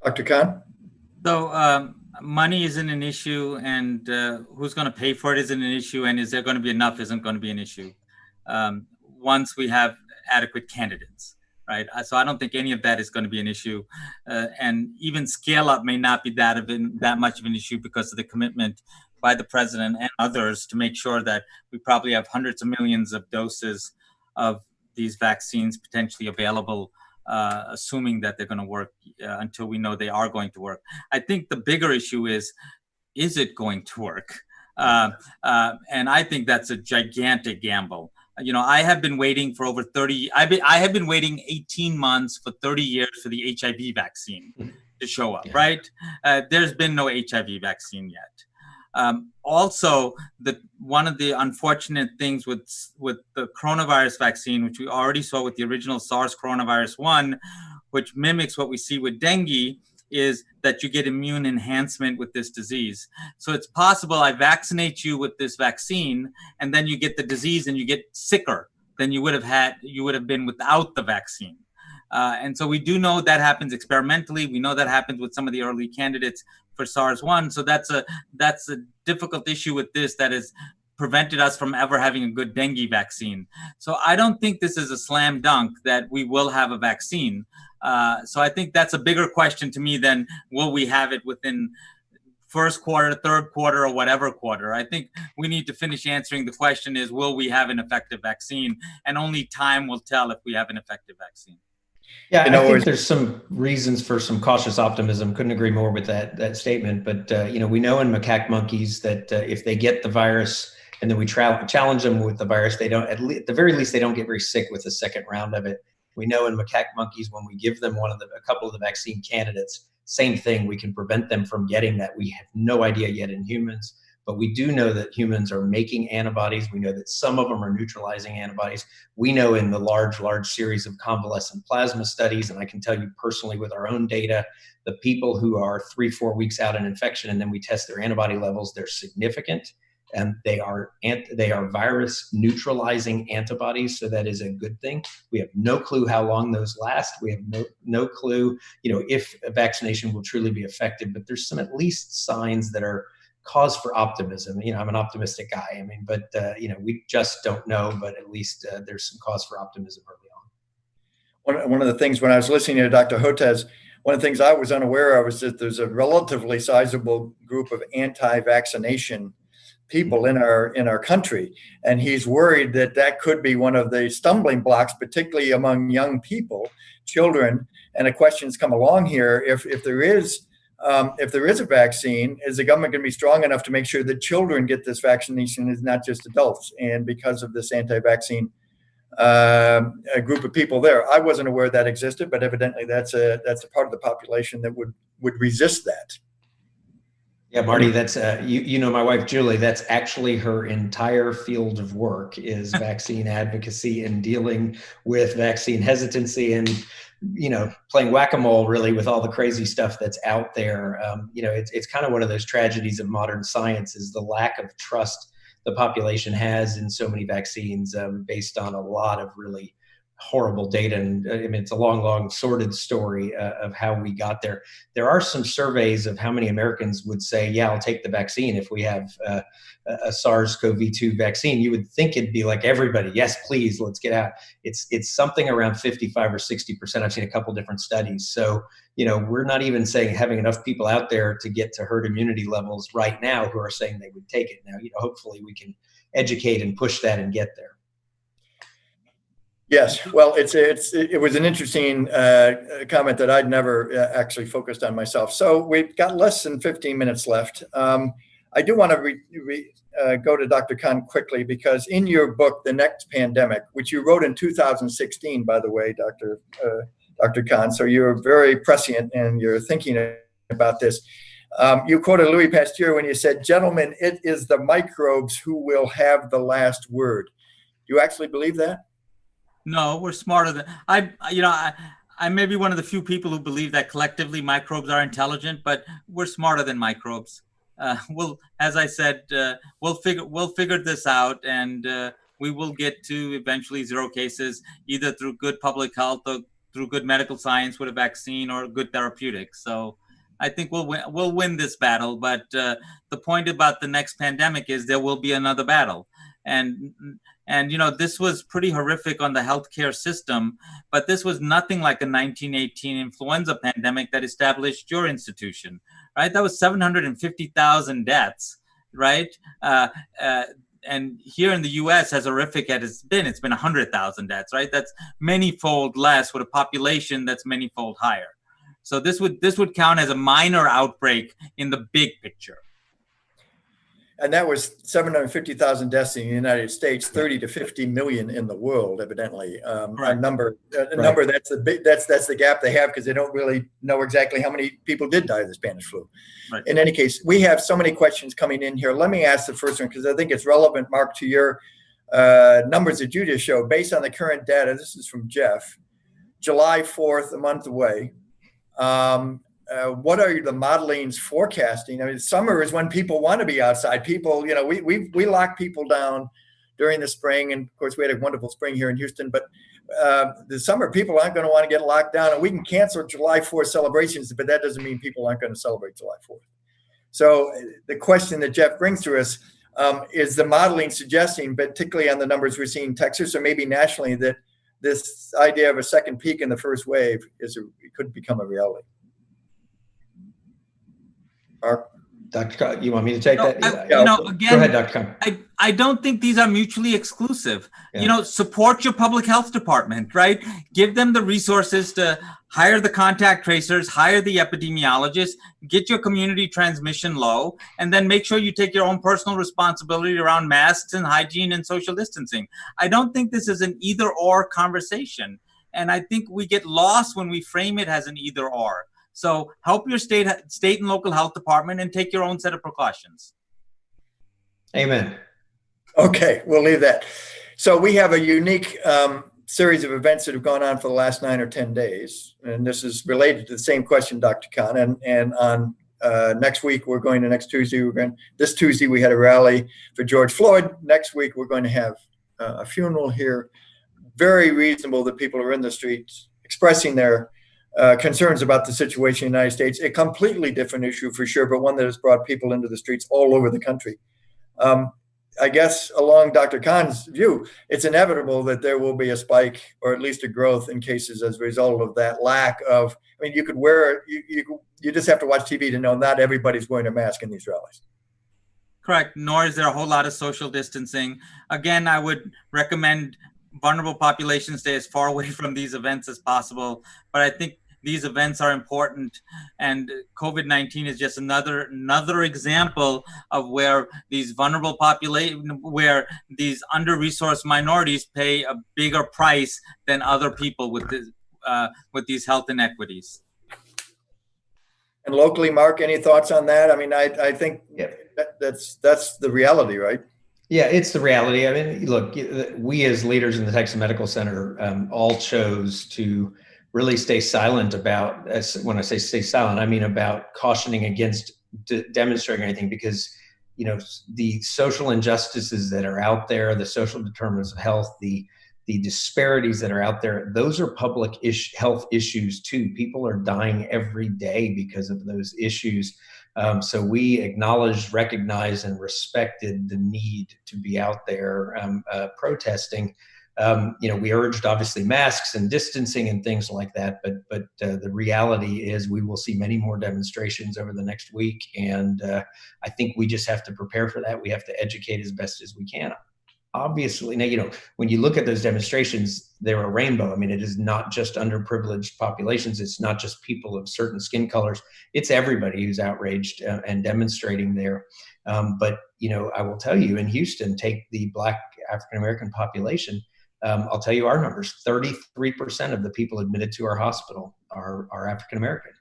[SPEAKER 2] Dr. Khan?
[SPEAKER 3] So money isn't an issue, and who's going to pay for it isn't an issue, and is there going to be enough isn't going to be an issue once we have adequate candidates, right? So I don't think any of that is going to be an issue, and even scale up may not be that much of an issue because of the commitment by the president and others to make sure that we probably have hundreds of millions of doses of these vaccines potentially available, assuming that they're going to work until we know they are going to work. I think the bigger issue is it going to work? And I think that's a gigantic gamble. I have been waiting for over 30, I have been waiting 18 months for 30 years for the HIV vaccine to show up, right? There's been no HIV vaccine yet. Also, one of the unfortunate things with the coronavirus vaccine, which we already saw with the original SARS coronavirus 1, which mimics what we see with dengue, is that you get immune enhancement with this disease. So it's possible I vaccinate you with this vaccine, and then you get the disease and you get sicker than you would have been without the vaccine. And so we do know that happens experimentally. We know that happens with some of the early candidates for SARS-1. So that's a difficult issue with this that has prevented us from ever having a good dengue vaccine. So I don't think this is a slam dunk that we will have a vaccine. So I think that's a bigger question to me than will we have it within first quarter, third quarter, or whatever quarter. I think we need to finish answering the question is, will we have an effective vaccine? And only time will tell if we have an effective vaccine.
[SPEAKER 4] Yeah, I think there's some reasons for some cautious optimism. Couldn't agree more with that statement. But we know in macaque monkeys that if they get the virus and then we challenge them with the virus, they don't, at the very least, they don't get very sick with the second round of it. We know in macaque monkeys when we give them a couple of the vaccine candidates, same thing. We can prevent them from getting that. We have no idea yet in humans. But we do know that humans are making antibodies. We know that some of them are neutralizing antibodies. We know in the large series of convalescent plasma studies, and I can tell you personally with our own data, the people who are 3-4 weeks out in infection and then we test their antibody levels, they're significant, and they are virus neutralizing antibodies. So that is a good thing. We have no clue how long those last. We have no clue, if a vaccination will truly be effective, but there's some at least signs that are cause for optimism. I'm an optimistic guy. But we just don't know, but at least there's some cause for optimism early on.
[SPEAKER 2] One of the things when I was listening to Dr. Hotez, one of the things I was unaware of is that there's a relatively sizable group of anti-vaccination people in our country, and he's worried that that could be one of the stumbling blocks, particularly among young people, children. And the questions come along here: if there is a vaccine, is the government going to be strong enough to make sure that children get this vaccination, is not just adults? And because of this anti-vaccine a group of people there, I wasn't aware that existed, but evidently that's a part of the population that would resist that.
[SPEAKER 4] Yeah, Marty, that's you know my wife Julie. That's actually her entire field of work is vaccine advocacy and dealing with vaccine hesitancy and playing whack-a-mole really with all the crazy stuff that's out there. It's kind of one of those tragedies of modern science is the lack of trust the population has in so many vaccines based on a lot of really horrible data. And I mean, it's a long, sordid story of how we got there. There are some surveys of how many Americans would say, yeah, I'll take the vaccine if we have a SARS-CoV-2 vaccine. You would think it'd be like everybody, yes, please, let's get out. It's something around 55 or 60%. I've seen a couple different studies. So, we're not even saying having enough people out there to get to herd immunity levels right now who are saying they would take it. Now, hopefully we can educate and push that and get there.
[SPEAKER 2] Yes, well, it was an interesting comment that I'd never actually focused on myself. So we've got less than 15 minutes left. I do want to go to Dr. Khan quickly, because in your book, The Next Pandemic, which you wrote in 2016, by the way, Dr. Khan, so you're very prescient in your thinking about this. You quoted Louis Pasteur when you said, "Gentlemen, it is the microbes who will have the last word." Do you actually believe that?
[SPEAKER 3] No, we're smarter than I may be one of the few people who believe that collectively microbes are intelligent, but we're smarter than microbes. As I said, we'll figure this out, and we will get to eventually zero cases, either through good public health or through good medical science with a vaccine or good therapeutics. So I think we'll win this battle. But the point about the next pandemic is there will be another battle. And this was pretty horrific on the healthcare system, but this was nothing like a 1918 influenza pandemic that established your institution, right? That was 750,000 deaths, right? And here in the U.S., as horrific as it's been 100,000 deaths, right? That's many-fold less with a population that's many-fold higher. So this would count as a minor outbreak in the big picture.
[SPEAKER 2] And that was 750,000 deaths in the United States, 30 to 50 million in the world, evidently.
[SPEAKER 3] Right.
[SPEAKER 2] A number that's the gap they have, because they don't really know exactly how many people did die of the Spanish flu. Right. In any case, we have so many questions coming in here. Let me ask the first one, because I think it's relevant, Mark, to your numbers that you just showed. Based on the current data, this is from Jeff, July 4th, a month away. What are the modelings forecasting? I mean, summer is when people want to be outside. People, we lock people down during the spring, and of course we had a wonderful spring here in Houston. But the summer, people aren't going to want to get locked down, and we can cancel July 4th celebrations, but that doesn't mean people aren't going to celebrate July 4th. So the question that Jeff brings to us is the modeling suggesting, particularly on the numbers we're seeing in Texas or maybe nationally, that this idea of a second peak in the first wave could become a reality.
[SPEAKER 4] Dr. Khan, you want me to take that?
[SPEAKER 3] Again,
[SPEAKER 4] go ahead, Dr. Khan.
[SPEAKER 3] I don't think these are mutually exclusive. Yeah. Support your public health department, right? Give them the resources to hire the contact tracers, hire the epidemiologists, get your community transmission low, and then make sure you take your own personal responsibility around masks and hygiene and social distancing. I don't think this is an either-or conversation. And I think we get lost when we frame it as an either-or. So help your state and local health department and take your own set of precautions.
[SPEAKER 4] Amen.
[SPEAKER 2] Okay, we'll leave that. So we have a unique series of events that have gone on for the last 9 or 10 days. And this is related to the same question, Dr. Khan. And on next week, this Tuesday, we had a rally for George Floyd. Next week, we're going to have a funeral here. Very reasonable that people are in the streets expressing their concerns about the situation in the United States. A completely different issue for sure, but one that has brought people into the streets all over the country. I guess along Dr. Khan's view, it's inevitable that there will be a spike or at least a growth in cases as a result of that lack of, I mean, you could wear, you just have to watch TV to know not everybody's wearing a mask in these rallies.
[SPEAKER 3] Correct. Nor is there a whole lot of social distancing. Again, I would recommend vulnerable populations stay as far away from these events as possible. But I think these events are important, and COVID-19 is just another example of where these vulnerable where these under-resourced minorities pay a bigger price than other people with these health inequities.
[SPEAKER 2] And locally, Mark, any thoughts on that? I mean, I think that's the reality, right?
[SPEAKER 4] Yeah, it's the reality. I mean, look, we as leaders in the Texas Medical Center all chose to really stay silent about, when I say stay silent, I mean about cautioning against demonstrating anything, because, you know, the social injustices that are out there, the social determinants of health, the disparities that are out there, those are public health issues too. People are dying every day because of those issues. So we acknowledged, recognized, and respected the need to be out there protesting. You know, we urged obviously masks and distancing and things like that, but the reality is we will see many more demonstrations over the next week, and I think we just have to prepare for that. We have to educate as best as we can. Obviously, now, you know, when you look at those demonstrations, they're a rainbow. I mean, it is not just underprivileged populations. It's not just people of certain skin colors. It's everybody who's outraged and demonstrating there. But, you know, I will tell you, in Houston, take the Black African-American population. I'll tell you our numbers. 33% of the people admitted to our hospital are African-American.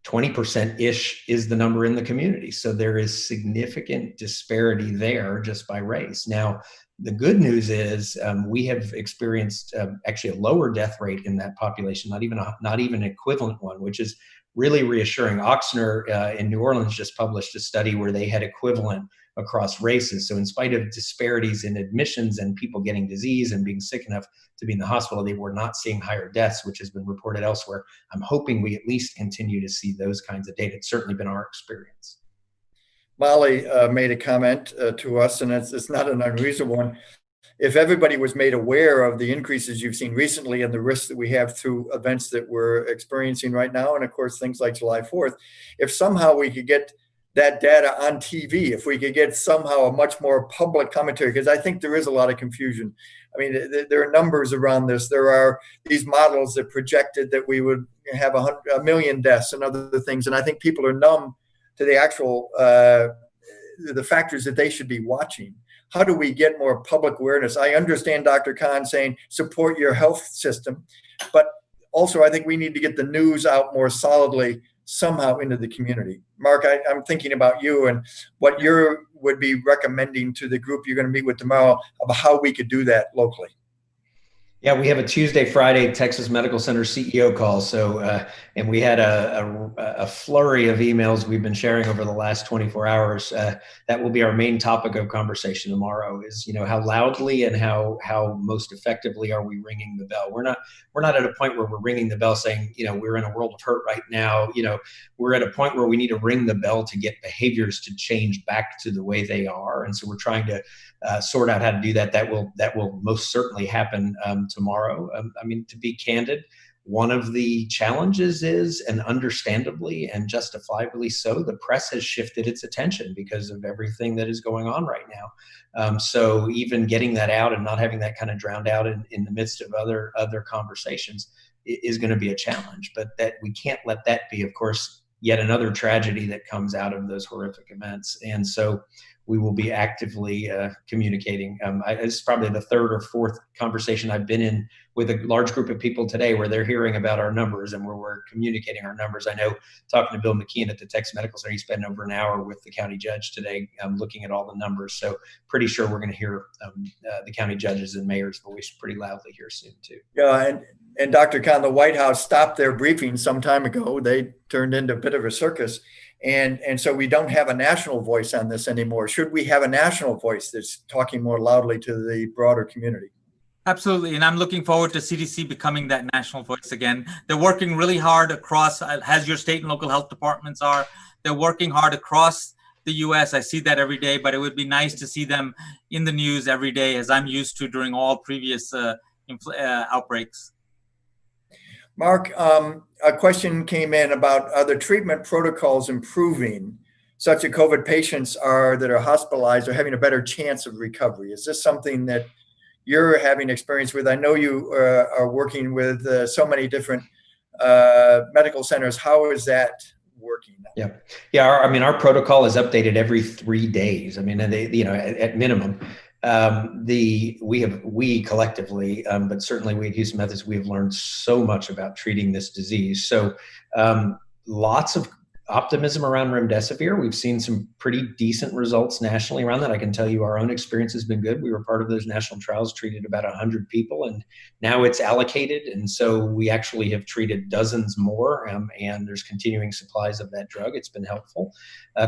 [SPEAKER 4] 20%-ish is the number in the community. So there is significant disparity there just by race. Now, the good news is we have experienced actually a lower death rate in that population, not even an equivalent one, which is really reassuring. Oxner in New Orleans just published a study where they had equivalent across races. So in spite of disparities in admissions and people getting disease and being sick enough to be in the hospital, they were not seeing higher deaths, which has been reported elsewhere. I'm hoping we at least continue to see those kinds of data. It's certainly been our experience.
[SPEAKER 2] Molly made a comment to us, and it's not an unreasonable one. If everybody was made aware of the increases you've seen recently and the risks that we have through events that we're experiencing right now, and of course things like July 4th, if somehow we could get that data on TV, if we could get somehow a much more public commentary, because I think there is a lot of confusion. I mean, there are numbers around this. There are these models that projected that we would have 1 million deaths and other things, and I think people are numb to the actual the factors that they should be watching. How do we get more public awareness? I understand Dr. Khan saying support your health system, but also I think we need to get the news out more solidly somehow into the community. Mark, I'm thinking about you and what you would be recommending to the group you're going to meet with tomorrow about how we could do that locally.
[SPEAKER 4] Yeah, we have a Tuesday, Friday Texas Medical Center CEO call. So, and we had a flurry of emails we've been sharing over the last 24 hours. That will be our main topic of conversation tomorrow. Is, you know, how loudly and how most effectively are we ringing the bell? We're not at a point where we're ringing the bell saying, you know, we're in a world of hurt right now. You know, we're at a point where we need to ring the bell to get behaviors to change back to the way they are. And so we're trying to sort out how to do that. That will most certainly happen tomorrow. I mean, to be candid, one of the challenges is, and understandably and justifiably so, the press has shifted its attention because of everything that is going on right now. So even getting that out and not having that kind of drowned out in the midst of other conversations is going to be a challenge. But that we can't let that be, of course, yet another tragedy that comes out of those horrific events. And so we will be actively communicating. It's probably the third or fourth conversation I've been in with a large group of people today where they're hearing about our numbers and where we're communicating our numbers. I know, talking to Bill McKeon at the Texas Medical Center, he spent over an hour with the county judge today looking at all the numbers. So pretty sure we're going to hear the county judges and mayor's voice pretty loudly here soon too.
[SPEAKER 2] Yeah, and Dr. Khan, the White House stopped their briefing some time ago. They turned into a bit of a circus. And so we don't have a national voice on this anymore. Should we have a national voice that's talking more loudly to the broader community?
[SPEAKER 3] Absolutely. And I'm looking forward to CDC becoming that national voice again. They're working really hard across, as your state and local health departments are. They're working hard across the US. I see that every day, but it would be nice to see them in the news every day, as I'm used to during all previous outbreaks.
[SPEAKER 2] Mark, a question came in about, are the treatment protocols improving such that COVID patients that are hospitalized are having a better chance of recovery? Is this something that you're having experience with? I know you are working with so many different medical centers. How is that working?
[SPEAKER 4] Yeah. Our protocol is updated every 3 days. I mean, and at minimum. We collectively, but certainly we at Houston Methodist, we have learned so much about treating this disease. So lots of optimism around remdesivir. We've seen some pretty decent results nationally around that. I can tell you our own experience has been good. We were part of those national trials, treated about 100 people, and now it's allocated. And so we actually have treated dozens more, and there's continuing supplies of that drug. It's been helpful.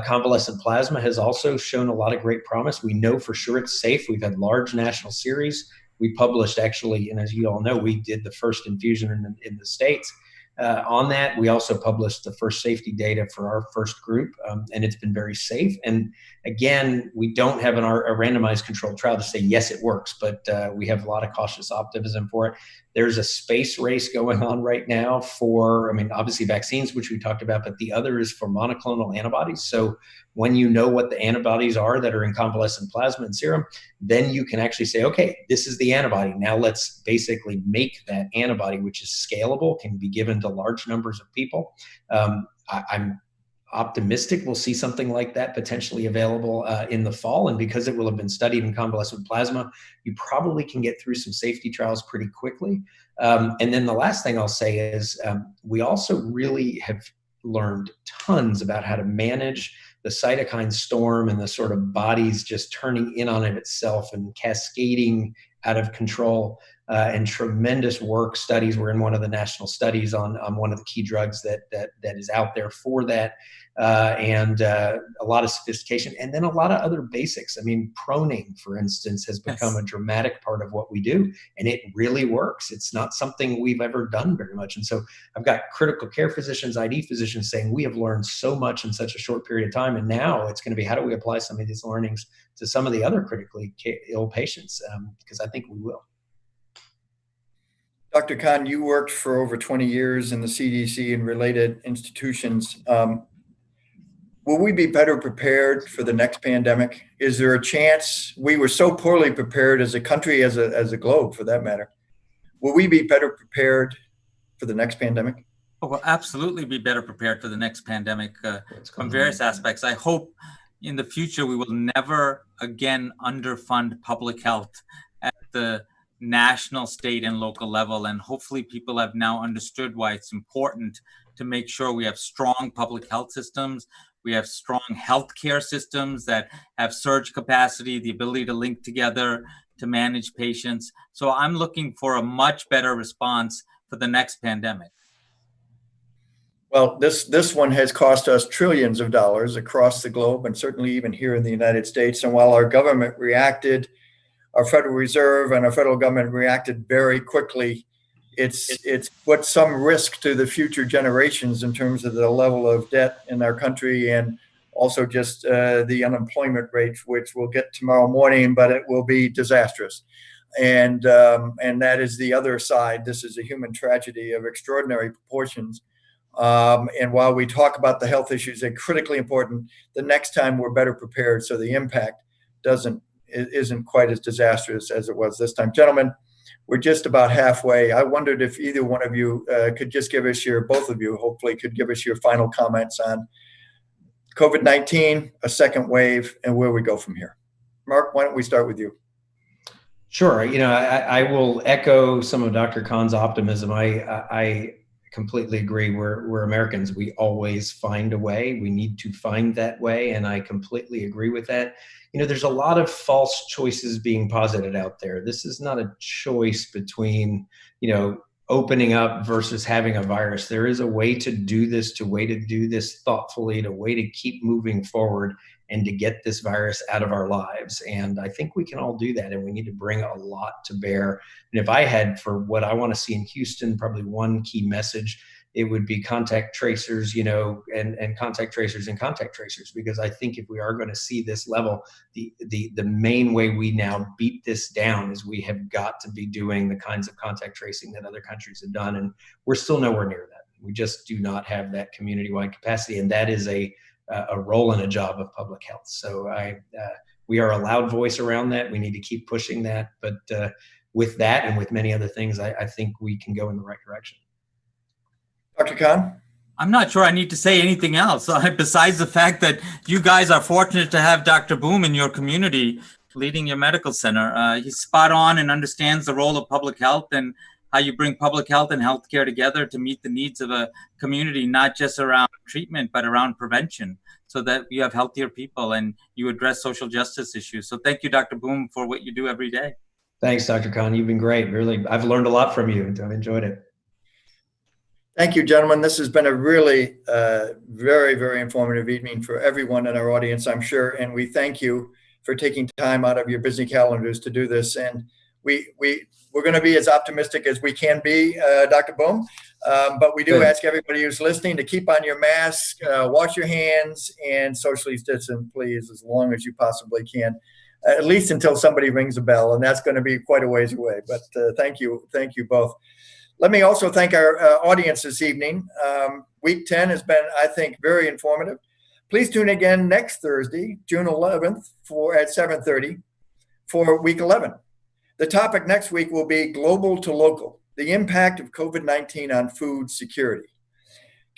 [SPEAKER 4] Convalescent plasma has also shown a lot of great promise. We know for sure it's safe. We've had large national series. We published actually, and as you all know, we did the first infusion in the States. On that, we also published the first safety data for our first group, and it's been very safe. And again, we don't have a randomized controlled trial to say, yes, it works, but we have a lot of cautious optimism for it. There's a space race going on right now for, obviously vaccines, which we talked about, but the other is for monoclonal antibodies. So when you know what the antibodies are that are in convalescent plasma and serum, then you can actually say, okay, this is the antibody. Now let's basically make that antibody, which is scalable, can be given to large numbers of people. I'm optimistic we'll see something like that potentially available in the fall. And because it will have been studied in convalescent plasma, you probably can get through some safety trials pretty quickly. And then the last thing I'll say is we also really have learned tons about how to manage the cytokine storm and the sort of body's just turning in on it itself and cascading out of control. And tremendous work. Studies. We're in one of the national studies on one of the key drugs that is out there for that, and a lot of sophistication, and then a lot of other basics. Proning, for instance, has become a dramatic part of what we do, and it really works. It's not something we've ever done very much. And so I've got critical care physicians, ID physicians saying we have learned so much in such a short period of time, and now it's going to be, how do we apply some of these learnings to some of the other critically ill patients? Because I think we will.
[SPEAKER 2] Dr. Khan, you worked for over 20 years in the CDC and related institutions. Will we be better prepared for the next pandemic? Is there a chance? We were so poorly prepared as a country, as a globe for that matter. Will we be better prepared for the next pandemic?
[SPEAKER 3] Oh, we'll absolutely be better prepared for the next pandemic from various aspects. I hope in the future we will never again underfund public health at the national, state, and local level. And hopefully people have now understood why it's important to make sure we have strong public health systems. We have strong healthcare systems that have surge capacity, the ability to link together to manage patients. So I'm looking for a much better response for the next pandemic.
[SPEAKER 2] Well, this one has cost us trillions of dollars across the globe, and certainly even here in the United States. And while our government reacted, our Federal Reserve and our federal government reacted very quickly, it's put some risk to the future generations in terms of the level of debt in our country, and also just the unemployment rate, which we'll get tomorrow morning, but it will be disastrous. And that is the other side. This is a human tragedy of extraordinary proportions. And while we talk about the health issues, they're critically important. The next time we're better prepared, so the impact isn't quite as disastrous as it was this time. Gentlemen, we're just about halfway. I wondered if either one of you could just give us both of you hopefully could give us your final comments on COVID-19, a second wave, and where we go from here. Mark, why don't we start with you?
[SPEAKER 4] Sure. I will echo some of Dr. Khan's optimism. I completely agree. We're Americans. We always find a way. We need to find that way. And I completely agree with that. There's a lot of false choices being posited out there. This is not a choice between, opening up versus having a virus. There is a way to do this, thoughtfully, a way to keep moving forward and to get this virus out of our lives. And I think we can all do that. And we need to bring a lot to bear. And if I had, for what I want to see in Houston, probably one key message it would be contact tracers, and contact tracers and contact tracers, because I think if we are going to see this level, the main way we now beat this down is we have got to be doing the kinds of contact tracing that other countries have done, and we're still nowhere near that. We just do not have that community-wide capacity, and that is a role and a job of public health. So we are a loud voice around that. We need to keep pushing that, but with that and with many other things, I think we can go in the right direction.
[SPEAKER 2] Dr. Khan?
[SPEAKER 3] I'm not sure I need to say anything else besides the fact that you guys are fortunate to have Dr. Boom in your community leading your medical center. He's spot on and understands the role of public health and how you bring public health and healthcare together to meet the needs of a community, not just around treatment, but around prevention, so that you have healthier people and you address social justice issues. So thank you, Dr. Boom, for what you do every day.
[SPEAKER 4] Thanks, Dr. Khan. You've been great. Really, I've learned a lot from you. I've enjoyed it.
[SPEAKER 2] Thank you, gentlemen. This has been a really very, very informative evening for everyone in our audience, I'm sure. And we thank you for taking time out of your busy calendars to do this. And we're going to be as optimistic as we can be, Dr. Boom. But we do ask everybody who's listening to keep on your mask, wash your hands, and socially distance, please, as long as you possibly can, at least until somebody rings a bell. And that's going to be quite a ways away. But thank you both. Let me also thank our audience this evening. Week 10 has been, I think, very informative. Please tune again next Thursday, June 11th at 7:30 for week 11. The topic next week will be global to local, the impact of COVID-19 on food security.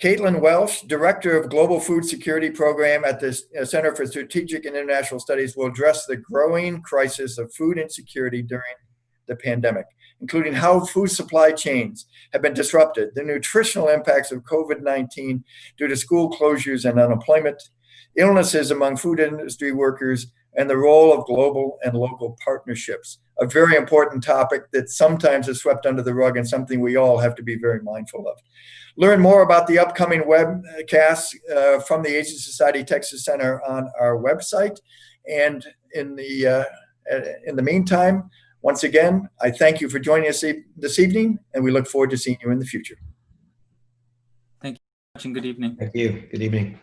[SPEAKER 2] Caitlin Welsh, Director of Global Food Security Program at the Center for Strategic and International Studies, will address the growing crisis of food insecurity during the pandemic, including how food supply chains have been disrupted, the nutritional impacts of COVID-19 due to school closures and unemployment, illnesses among food industry workers, and the role of global and local partnerships. A very important topic that sometimes is swept under the rug and something we all have to be very mindful of. Learn more about the upcoming webcasts from the Asian Society Texas Center on our website. And in the meantime, once again, I thank you for joining us this evening, and we look forward to seeing you in the future.
[SPEAKER 3] Thank you very much and good evening.
[SPEAKER 4] Thank you. Good evening.